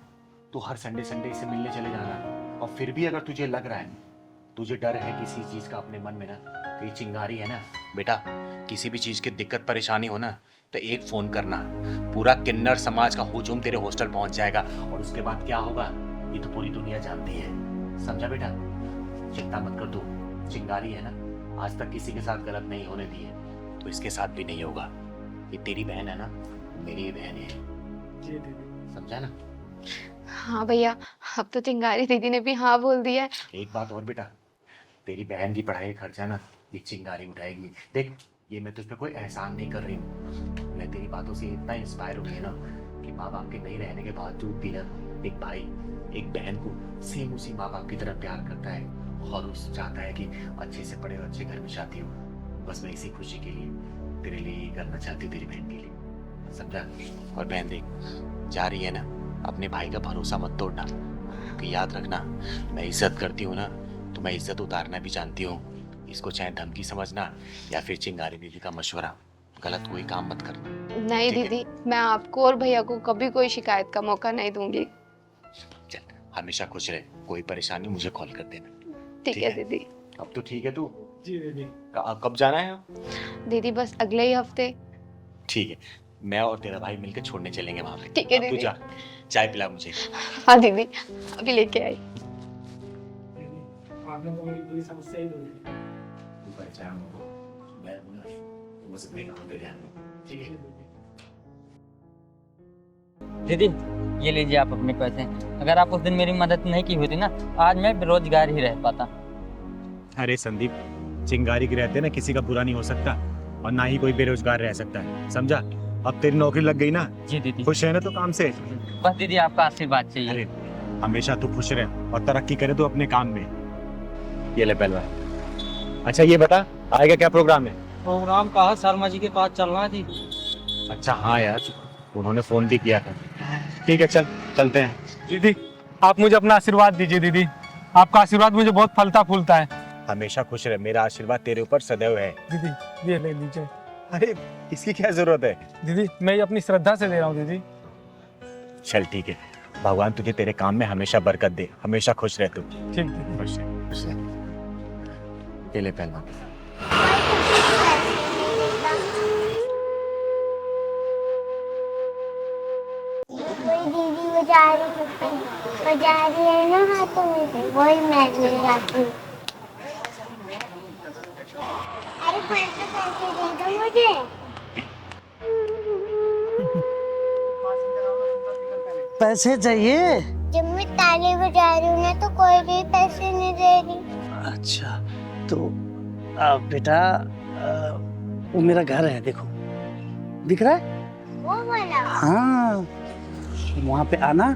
तो हर संडे संडे इसे मिलने चले जाना। और फिर भी अगर तुझे लग रहा है, तुझे डर है किसी चीज़ का अपने मन में ना, तो ये चिंगारी है ना बेटा, किसी भी चीज़ की दिक्कत परेशानी हो ना, तो एक फ़ोन करना, पूरा किन्नर समाज का हुजूम तेरे हॉस्टल पहुंच जाएगा, और उसके बाद क्या होगा ये तो पूरी दुनिया जानती है, समझा बेटा? चिंता मत कर तू, चिंगारी है ना, आज तक किसी के साथ गलत नहीं होने दी है, तो इसके साथ भी नहीं होगा। ये तेरी बहन है ना, मेरी ही बहन है, समझा ना? हाँ भैया, अब तो चिंगारी दीदी ने भी हाँ बोल दिया है। एक बात और बेटा, तेरी बहन की पढ़ाई का खर्चा ना ये चिंगारी उठाएगी। देख, ये मैं तुझ पे कोई एहसान नहीं कर रही हूँ, मैं तेरी बातों से इतना इंस्पायर हो गई ना कि माँ बाप के नहीं रहने के बावजूद भी ना एक भाई एक बहन को सेम उसी माँ बाप की तरह प्यार करता है, और उस चाहता है कि अच्छे से पढ़े और अच्छे घर में शादी हो। बस मैं इसी खुशी के लिए तेरे लिए ये करना चाहती हूँ, तेरी बहन के लिए, समझा? और बहन देख, जा रही है ना, अपने भाई का भरोसा मत तोड़ना, क्योंकि याद रखना, मैं इज्जत करती हूँ ना, तो मैं इज्जत उतारना भी जानती हूँ। इसको चाहे धमकी समझना या फिर चिंगारी दीदी का मशवरा, गलत कोई काम मत करना। नहीं दीदी, मैं आपको और भैया को कभी कोई शिकायत का मौका नहीं दूंगी। चल, हमेशा खुश रहे, कोई परेशानी मुझे कॉल कर देना। ठीक है दीदी। अब तो ठीक है तू? जी दीदी। कब जाना है? दीदी बस अगले ही हफ्ते। ठीक है, मैं और तेरा भाई मिलकर छोड़ने चलेंगे वहाँ पे। ठीक है अब तू दीदी। जा, चाय पिला मुझे। हाँ दीदी, अभी लेके आई। आपने तो मेरी पूरी समस्या ही दूर की। तू पहचान को, मैं हूं ना, तो बस अपने काम पे ध्यान दो, ठीक है? दीदी, ये लीजिए आप अपने पैसे। अगर आप उस दिन मेरी मदद नहीं की होती ना, आज मैं बेरोजगार ही रह पाता। अरे संदीप, चिंगारी के रहते ना किसी का बुरा नहीं हो सकता, और ना ही कोई बेरोजगार रह सकता है, समझा? अब तेरी नौकरी लग गई ना? जी दीदी। खुश है ना तो काम से? बस दीदी आपका आशीर्वाद चाहिए। अरे हमेशा तू खुश रहे और तरक्की करे तो अपने काम में। ये ले पहलवान। अच्छा ये बता, आएगा क्या प्रोग्राम है? प्रोग्राम कहा शर्मा जी के पास चलना है जी। अच्छा हाँ यार, उन्होंने फोन भी किया था। ठीक है, चलते हैं। दीदी, आप मुझे अपना आशीर्वाद दीजिए दीदी, आपका आशीर्वाद मुझे बहुत फलता फूलता है। हमेशा खुश रहे, मेरा आशीर्वाद तेरे ऊपर सदैव है। दीदी ये ले लीजिए। अरे इसकी क्या जरूरत है? दीदी मैं ये अपनी श्रद्धा से दे रहा हूँ दीदी। चल ठीक है, भगवान तुझे तेरे काम में हमेशा बरकत दे, हमेशा खुश रह तू। ठीक दीदी। खुश रह, खुश रह। ये ले पहलवान। दीदी बजा रही है ना हाथों में से, वही मैं ले जाती हूँ। अरे पैसे दे दो मुझे। पैसे चाहिए? जब मैं ताली बजा रही हूँ ना, तो कोई भी पैसे नहीं दे रही। अच्छा तो बेटा, वो मेरा घर है, देखो दिख रहा है? वो वाला? हाँ, वहाँ पे आना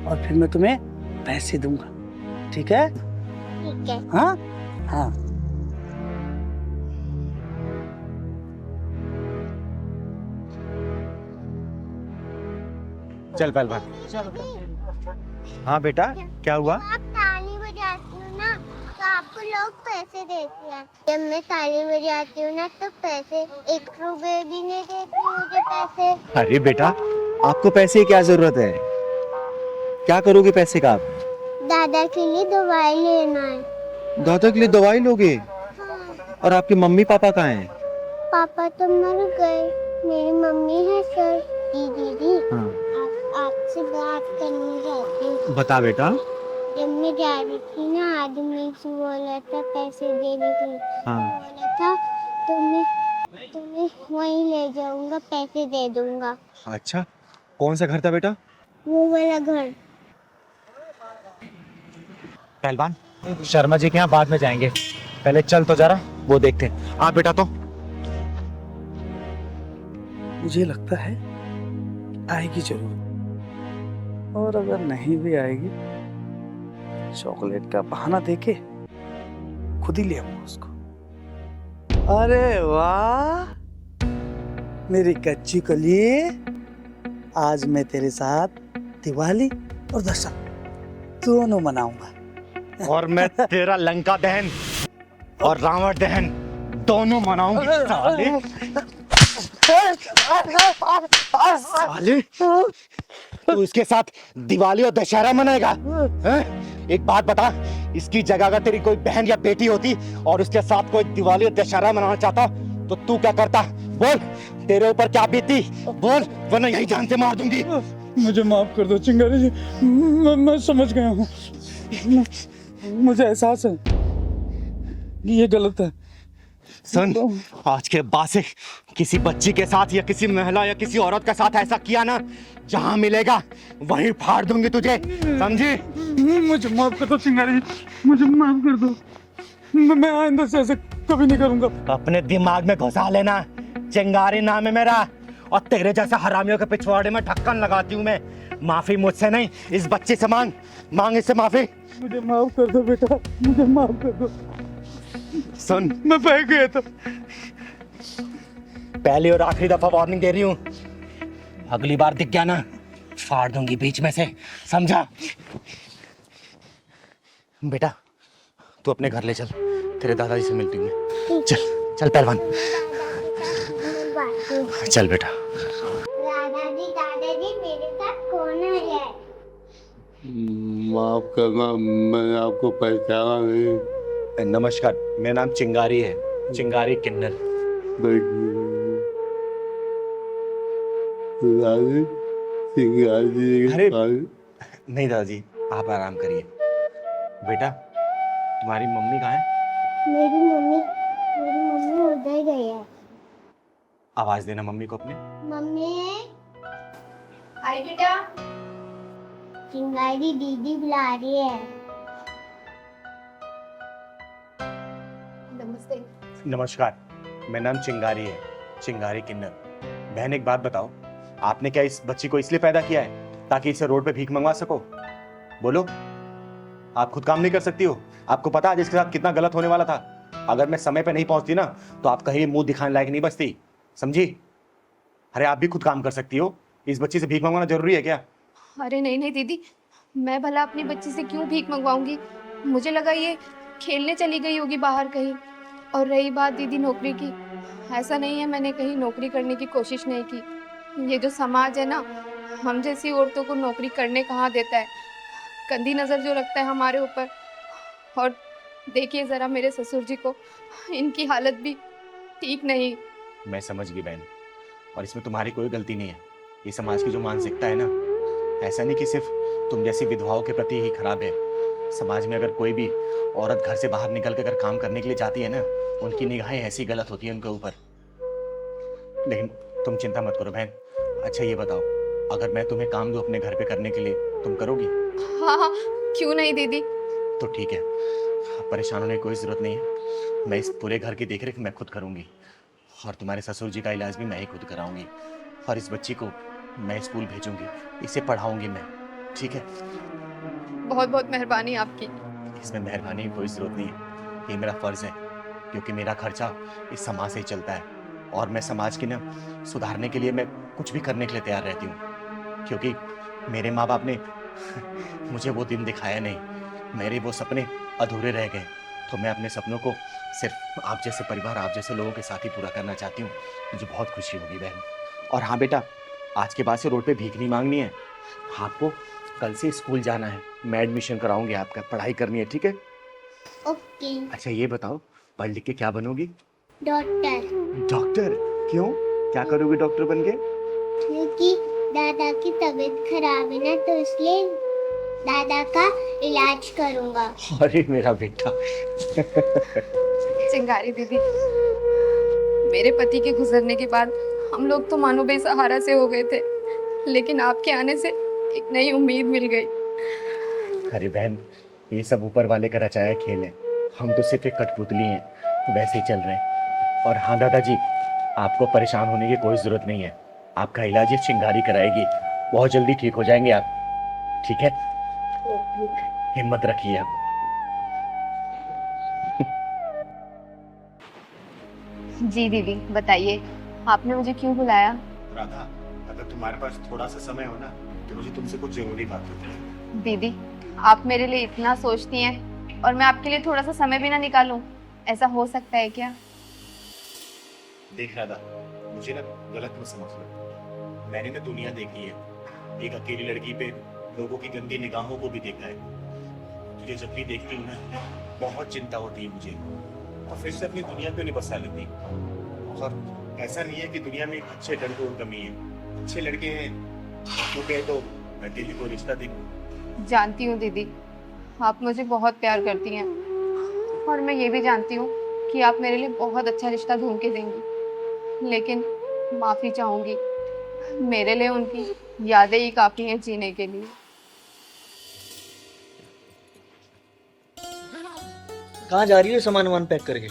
और फिर मैं तुम्हें पैसे दूंगा, ठीक है? ठीक है। हाँ हाँ। चल पहलवान। हाँ बेटा, क्या हुआ? आप ताली बजाती हो ना, तो आपको लोग पैसे देते हैं। जब मैं ताली बजाती हूँ ना, तो पैसे 1 रुपए भी नहीं देते मुझे पैसे। अरे बेटा, आपको पैसे की क्या जरूरत है? क्या करोगे पैसे का आप? दादा के लिए दवाई लेना है। दादा के लिए दवाई लोगे? और आपके मम्मी पापा कहाँ हैं? पापा तो मर गए, मेरी मम्मी है सर। दीदी हाँ। आपसे बात करनी रहती। बता बेटा। जब मैं जा रही थी ना, आदमी से बोला था पैसे देने के लिए। हाँ। बोला था तुम्हें वहीं ले जाऊंगा, पैसे दे दूंगा। अच्छा, कौन सा घर था बेटा? वो वाला घर। पहलवान, शर्मा जी के यहाँ बाद में जाएंगे, पहले चल तो जरा वो देखते हैं। आप बेटा तो मुझे लगता है आएगी जरूर, और अगर नहीं भी आएगी, चॉकलेट का बहाना देके खुद ही ले आऊंगा उसको। अरे वाह मेरी कच्ची कली, आज मैं तेरे साथ दिवाली और दशहरा दोनों मनाऊंगा। और मैं तेरा लंका दहन और रावण दहन दोनों मनाऊंगी। साले, तू इसके साथ दिवाली और दशहरा मनाएगा? एक बात बता, इसकी जगह अगर तेरी कोई बहन या बेटी होती और उसके साथ कोई दिवाली और दशहरा मनाना चाहता तो तू क्या करता? बोल, तेरे ऊपर क्या बीतती? बोल, वरना यही जान से मार दूंगी। मुझे माफ कर दो चिंगारी जी, मैं समझ गया हूँ। मुझे एहसास है कि ये गलत है। सुन, आज के बाद से किसी बच्ची के साथ या किसी महिला या किसी औरत के साथ ऐसा किया ना, जहाँ मिलेगा वहीं फाड़ दूंगी तुझे, समझी? मुझे माफ कर दो चिंगारी जी, मुझे माफ कर दो। मैं आइंदा से ऐसे कभी नहीं करूंगा। अपने दिमाग में घुसा लेना, चिंगारी नाम है मेरा, और तेरे जैसे हरामियों के पिछवाड़े में ढक्कन लगाती हूँ मैं। माफी मुझसे नहीं, इस बच्चे से मांग इससे माफी। मुझे माफ कर दो बेटा, मुझे माफ कर दो। सुन, मैं बह गया था। पहली और आखिरी दफा वार्निंग दे रही हूँ, अगली बार दिख गया ना, फाड़ दूंगी बीच में से, समझा? बेटा, तू अपने घर ले चल, तेरे दादाजी से मिलती हूँ। चल चल पहलवान, चल बेटा। दादाजी मेरे साथ कौन है? माफ करना, मैंने आपको पहचाना नहीं। नमस्कार, मेरा नाम चिंगारी है, चिंगारी किन्नर। अरे नहीं दादाजी, आप आराम करिए। बेटा, तुम्हारी मम्मी कहाँ है? मेरी मम्मी उधर गई है। आवाज देना मम्मी को अपने। मम्मी। आई बेटा। चिंगारी दीदी बुला रही है। नमस्ते। नमस्कार, मेरा नाम चिंगारी है, चिंगारी किन्नर। बहन एक बात बताओ, आपने क्या इस बच्ची को इसलिए पैदा किया है ताकि इसे रोड पे भीख मंगवा सको? बोलो, आप खुद काम नहीं कर सकती हो? आपको पता है इसके साथ कितना गलत होने वाला था? अगर मैं समय पे नहीं पहुंचती ना, तो आप कहीं मुंह दिखाने लायक नहीं बचती, समझी? अरे आप भी खुद काम कर सकती हो, इस बच्ची से भीख मंगवाना जरूरी है क्या? अरे नहीं नहीं दीदी, मैं भला अपनी बच्ची से क्यों भीख मंगवाऊंगी? मुझे लगा ये खेलने चली गई होगी बाहर कहीं। और रही बात दीदी नौकरी की, ऐसा नहीं है मैंने कहीं नौकरी करने की कोशिश नहीं की। ये जो समाज है ना, हम जैसी औरतों को नौकरी करने कहाँ देता है, गंदी नज़र जो रखता है हमारे ऊपर। और देखिए ज़रा मेरे ससुर जी को, इनकी हालत भी ठीक नहीं। मैं समझ गई बहन, और इसमें तुम्हारी कोई गलती नहीं है। ये समाज की जो मानसिकता है ना, ऐसा नहीं कि सिर्फ तुम जैसी विधवाओं के प्रति ही खराब है। समाज में अगर कोई भी औरत घर से बाहर निकल कर अगर काम करने के लिए जाती है ना, उनकी निगाहें ऐसी गलत होती है उनके ऊपर। लेकिन तुम चिंता मत करो बहन। अच्छा ये बताओ, अगर मैं तुम्हें काम दूं अपने घर पे करने के लिए, तुम करोगी? हाँ, क्यों नहीं दीदी। तो ठीक है, परेशान होने की कोई ज़रूरत नहीं है। मैं इस पूरे घर की देखरेख मैं खुद करूँगी, और तुम्हारे ससुर जी का इलाज भी मैं ही खुद कराऊंगी। और इस बच्ची को मैं स्कूल भेजूंगी, इसे पढ़ाऊंगी मैं, ठीक है? बहुत बहुत मेहरबानी आपकी। इसमें मेहरबानी की कोई ज़रूरत नहीं है, ये मेरा फ़र्ज़ है, क्योंकि मेरा खर्चा इस समाज से ही चलता है। और मैं समाज की ना सुधारने के लिए मैं कुछ भी करने के लिए तैयार रहती हूँ, क्योंकि मेरे माँ बाप ने मुझे वो दिन दिखाया नहीं, मेरे वो सपने अधूरे रह गए। तो मैं अपने सपनों को सिर्फ आप जैसे परिवार, आप जैसे लोगों के साथ ही पूरा करना चाहती हूँ। मुझे बहुत खुशी होगी बहन। और हाँ बेटा, आज के बाद से रोड पे भीख नहीं मांगनी है, आपको कल से स्कूल जाना है। मैं एडमिशन कराऊंगी आपका, पढ़ाई करनी है, ठीक है? ओके। अच्छा ये बताओ, पढ़ लिख के क्या बनोगी? डॉक्टर। डॉक्टर? क्यों, क्या करोगे डॉक्टर बन के? क्योंकि दादा की तबीयत खराब है ना, तो इसलिए दादा का इलाज करूंगा। अरे मेरा बेटा। चिंगारी दीदी, मेरे पति के गुजरने के बाद हम लोग तो मानो बेसहारा से हो गए थे, लेकिन आपके आने से एक नई उम्मीद मिल गई। अरे बहन, ये सब ऊपर वाले का रचाया खेल है, हम तो सिर्फ एक कठपुतली हैं, वैसे ही चल रहे हैं। और हाँ दादाजी, आपको परेशान होने की कोई ज़रूरत नहीं है, आपका इलाज ये चिंगारी कराएगी, बहुत जल्दी ठीक हो जाएंगे आप, ठीक है? हिम्मत रखिए आप। जी दीदी, बताइए आपने मुझे क्यों बुलाया? राधा, अगर तुम्हारे पास थोड़ा सा समय हो ना, तो मुझे तुमसे कुछ जरूरी बात करनी है। दीदी, आप मेरे लिए इतना सोचती हैं और मैं आपके लिए थोड़ा सा समय भी ना निकालूं, ऐसा हो सकता है क्या? देख राधा, मुझे ना गलत मत समझ लो, मैंने ना दुनिया देखी है, एक अकेली लड़की पे लोगों की गंदी निगाहों को भी देखा है। तुझे जब भी देखती हूँ ना, बहुत चिंता होती है मुझे, और फिर से अपनी दुनिया पे नहीं बसा लेती। और ऐसा नहीं है कि दुनिया में एक अच्छे लड़कों की कमी है, अच्छे लड़के हैं, तो कहे तो मैं तेरे को रिश्ता देखूं। जानती हूँ दीदी, आप मुझे बहुत प्यार करती हैं, और मैं ये भी जानती हूँ कि आप मेरे लिए बहुत अच्छा रिश्ता ढूंढ के देंगी, लेकिन माफ़ी चाहूँगी, मेरे लिए उनकी यादें ही काफ़ी हैं जीने के लिए। कहाँ जा रही हो सामान वामान पैक करके?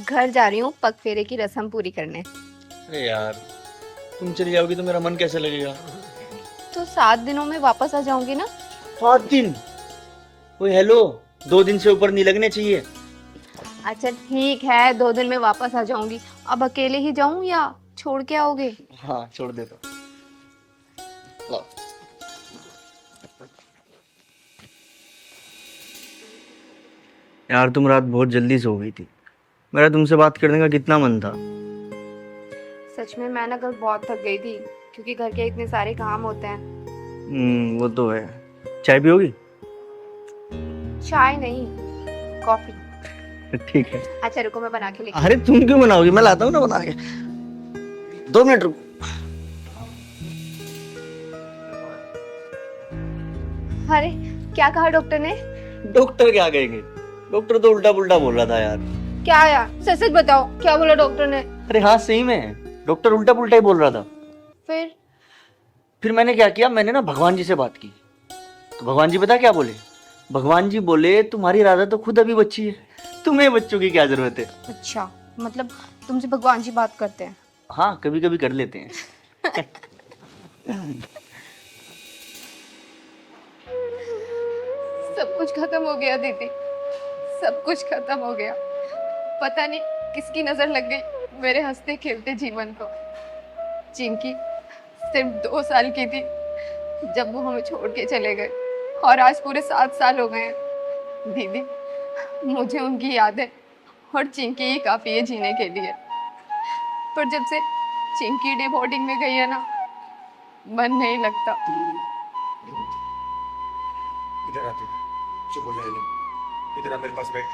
घर जा रही हूँ पग फेरे की रस्म पूरी करने। अरे यार, तुम चली जाओगी तो मेरा मन कैसे लगेगा? तो 7 दिनों में वापस आ जाऊंगी ना। 7 दिन? ओए हेलो, 2 दिन से ऊपर नहीं लगने चाहिए। अच्छा ठीक है, 2 दिन में वापस आ जाऊंगी। अब अकेले ही जाऊं या छोड़ के आओगे? हाँ, छोड़ दे तो। लो। यार तुम रात बहुत जल्दी सो गई थी, मेरा तुमसे बात करने का कितना मन था। सच में मैं ना कल बहुत थक गई थी, क्योंकि घर के इतने सारे काम होते हैं। वो तो है। चाय पियोगी? चाय नहीं, कॉफी। ठीक है। अच्छा रुको, मैं बना के लेके। अरे तुम क्यों बनाओगी, मैं लाता हूँ ना बना के। 2 मिनट रुको। अरे क्या कहा डॉक्टर ने? डॉक्टर क्या कहेंगे, डॉक्टर तो उल्टा पुल्टा बोल रहा था यार। क्या यार, सच सच बताओ, क्या बोला डॉक्टर ने? अरे हाँ सही में, डॉक्टर उल्टा पुल्टा ही बोल रहा था। फिर मैंने क्या किया, मैंने ना भगवान जी से बात की, तो भगवान जी पता क्या बोले? भगवान जी बोले तुम्हारी राधा तो खुद अभी बच्ची है, तुम्हें बच्चों की क्या जरूरत है। अच्छा, मतलब तुमसे भगवान जी बात करते हैं? हाँ, कभी कभी कर लेते हैं। सब कुछ खत्म हो गया दीदी, सब कुछ खत्म हो गया। पता नहीं किसकी नजर लग गई मेरे हंसते खेलते जीवन को। चिंकी सिर्फ 2 साल की थी जब वो हमें छोड़ के चले गए, और आज पूरे 7 साल हो गए हैं। दीदी, मुझे उनकी याद है, और चिंकी ही काफ़ी है जीने के लिए। पर जब से चिंकी डे बोर्डिंग में गई है ना, मन नहीं लगता। इधर आते, चुप हो जाए, इधर आ मेरे पास बैठ।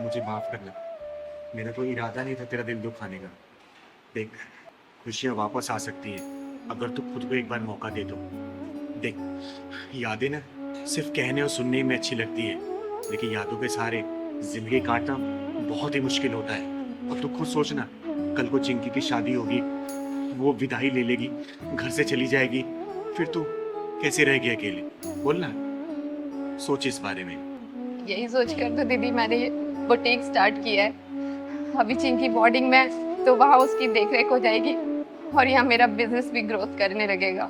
मुझे माफ करना, मेरा कोई इरादा नहीं था तेरा दिल दुखाने का। देख, खुशियाँ वापस आ सकती है अगर तू खुद को एक बार मौका दे दो। देख, यादें ना सिर्फ कहने और सुनने में अच्छी लगती है, लेकिन यादों के सहारे जिंदगी काटना बहुत ही मुश्किल होता है। और तू खुद सोचना, कल को चिंकी की शादी होगी, वो विदाई ले लेगी, घर से चली जाएगी, फिर तू कैसे रहेगी अकेले? बोलना, सोच इस बारे में। यही सोच कर तो दीदी मैंने ये बुटीक स्टार्ट किया है। अभी चिंकी बोर्डिंग में है, तो वहाँ उसकी देखरेख हो जाएगी, और यहाँ मेरा बिजनेस भी ग्रोथ करने लगेगा।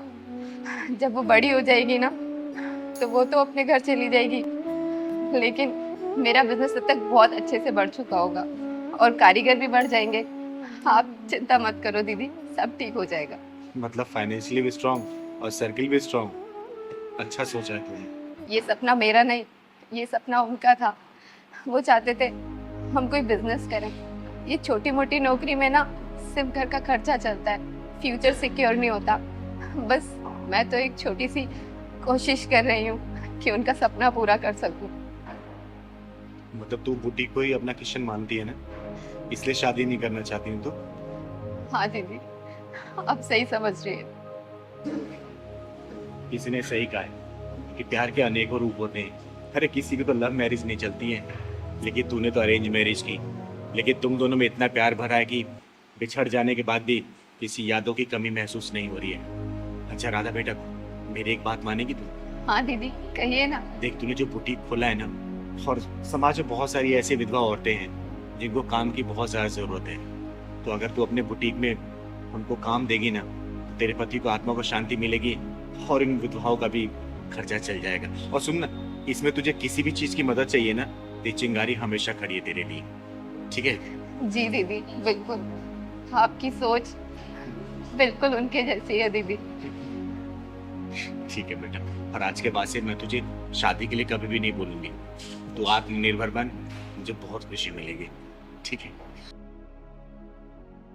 जब वो बड़ी हो जाएगी ना, तो वो तो अपने घर चली जाएगी, लेकिन मेरा बिजनेस तब तक बहुत अच्छे से बढ़ चुका होगा, और कारीगर भी बढ़ जाएंगे। आप चिंता मत करो दीदी, सब ठीक हो जाएगा। मतलब फाइनेंशियली भी स्ट्रॉन्ग और सर्किल भी स्ट्रॉन्ग। अच्छा सोचा है तुमने। ये सपना मेरा नहीं, ये सपना उनका था। वो चाहते थे हम कोई बिजनेस करें। ये छोटी मोटी नौकरी में ना सिर्फ घर का खर्चा चलता है, फ्यूचर सिक्योर नहीं होता। बस मैं तो एक छोटी सी कोशिश कर रही हूँ कि उनका सपना पूरा कर सकूँ। मतलब तू बुटीक को ही अपना किशन मानती है ना, इसलिए शादी नहीं करना चाहती हूँ तो? हाँ दीदी, अब सही समझ रही है। किसी ने सही कहा है कि प्यार के अनेकों रूप होते हैं। अरे किसी की तो लव मैरिज नहीं चलती है, लेकिन तूने तो अरेंज मैरिज की। लेकिन तुम दोनों में इतना प्यार भरा है कि बिछड़ जाने के बाद भी किसी यादों की कमी महसूस नहीं हो रही है। अच्छा राधा बेटा, मेरी एक बात मानेगी तू? हाँ दीदी, कहिए ना। देख, तूने जो बुटीक खोला है ना, और समाज में बहुत सारी ऐसी विधवा औरतें हैं जिनको काम की बहुत ज़्यादा ज़रूरत है। तो अगर तू अपने बुटीक में उनको काम देगी ना, तो तेरे पति को आत्मा को शांति मिलेगी और इन विधवाओं का भी खर्चा चल जाएगा। और सुन ना, इसमें तुझे किसी भी चीज़ की मदद चाहिए ना, तो चिंगारी हमेशा खड़ी है तेरे लिए, ठीक है? जी दीदी, बिल्कुल। आपकी सोच बिल्कुल उनके जैसी है दीदी। ठीक है बेटा, और आज के बाद से मैं तुझे शादी के लिए कभी भी नहीं बोलूँगी। तू आत्मनिर्भर बन, मुझे बहुत खुशी मिलेगी, ठीक है?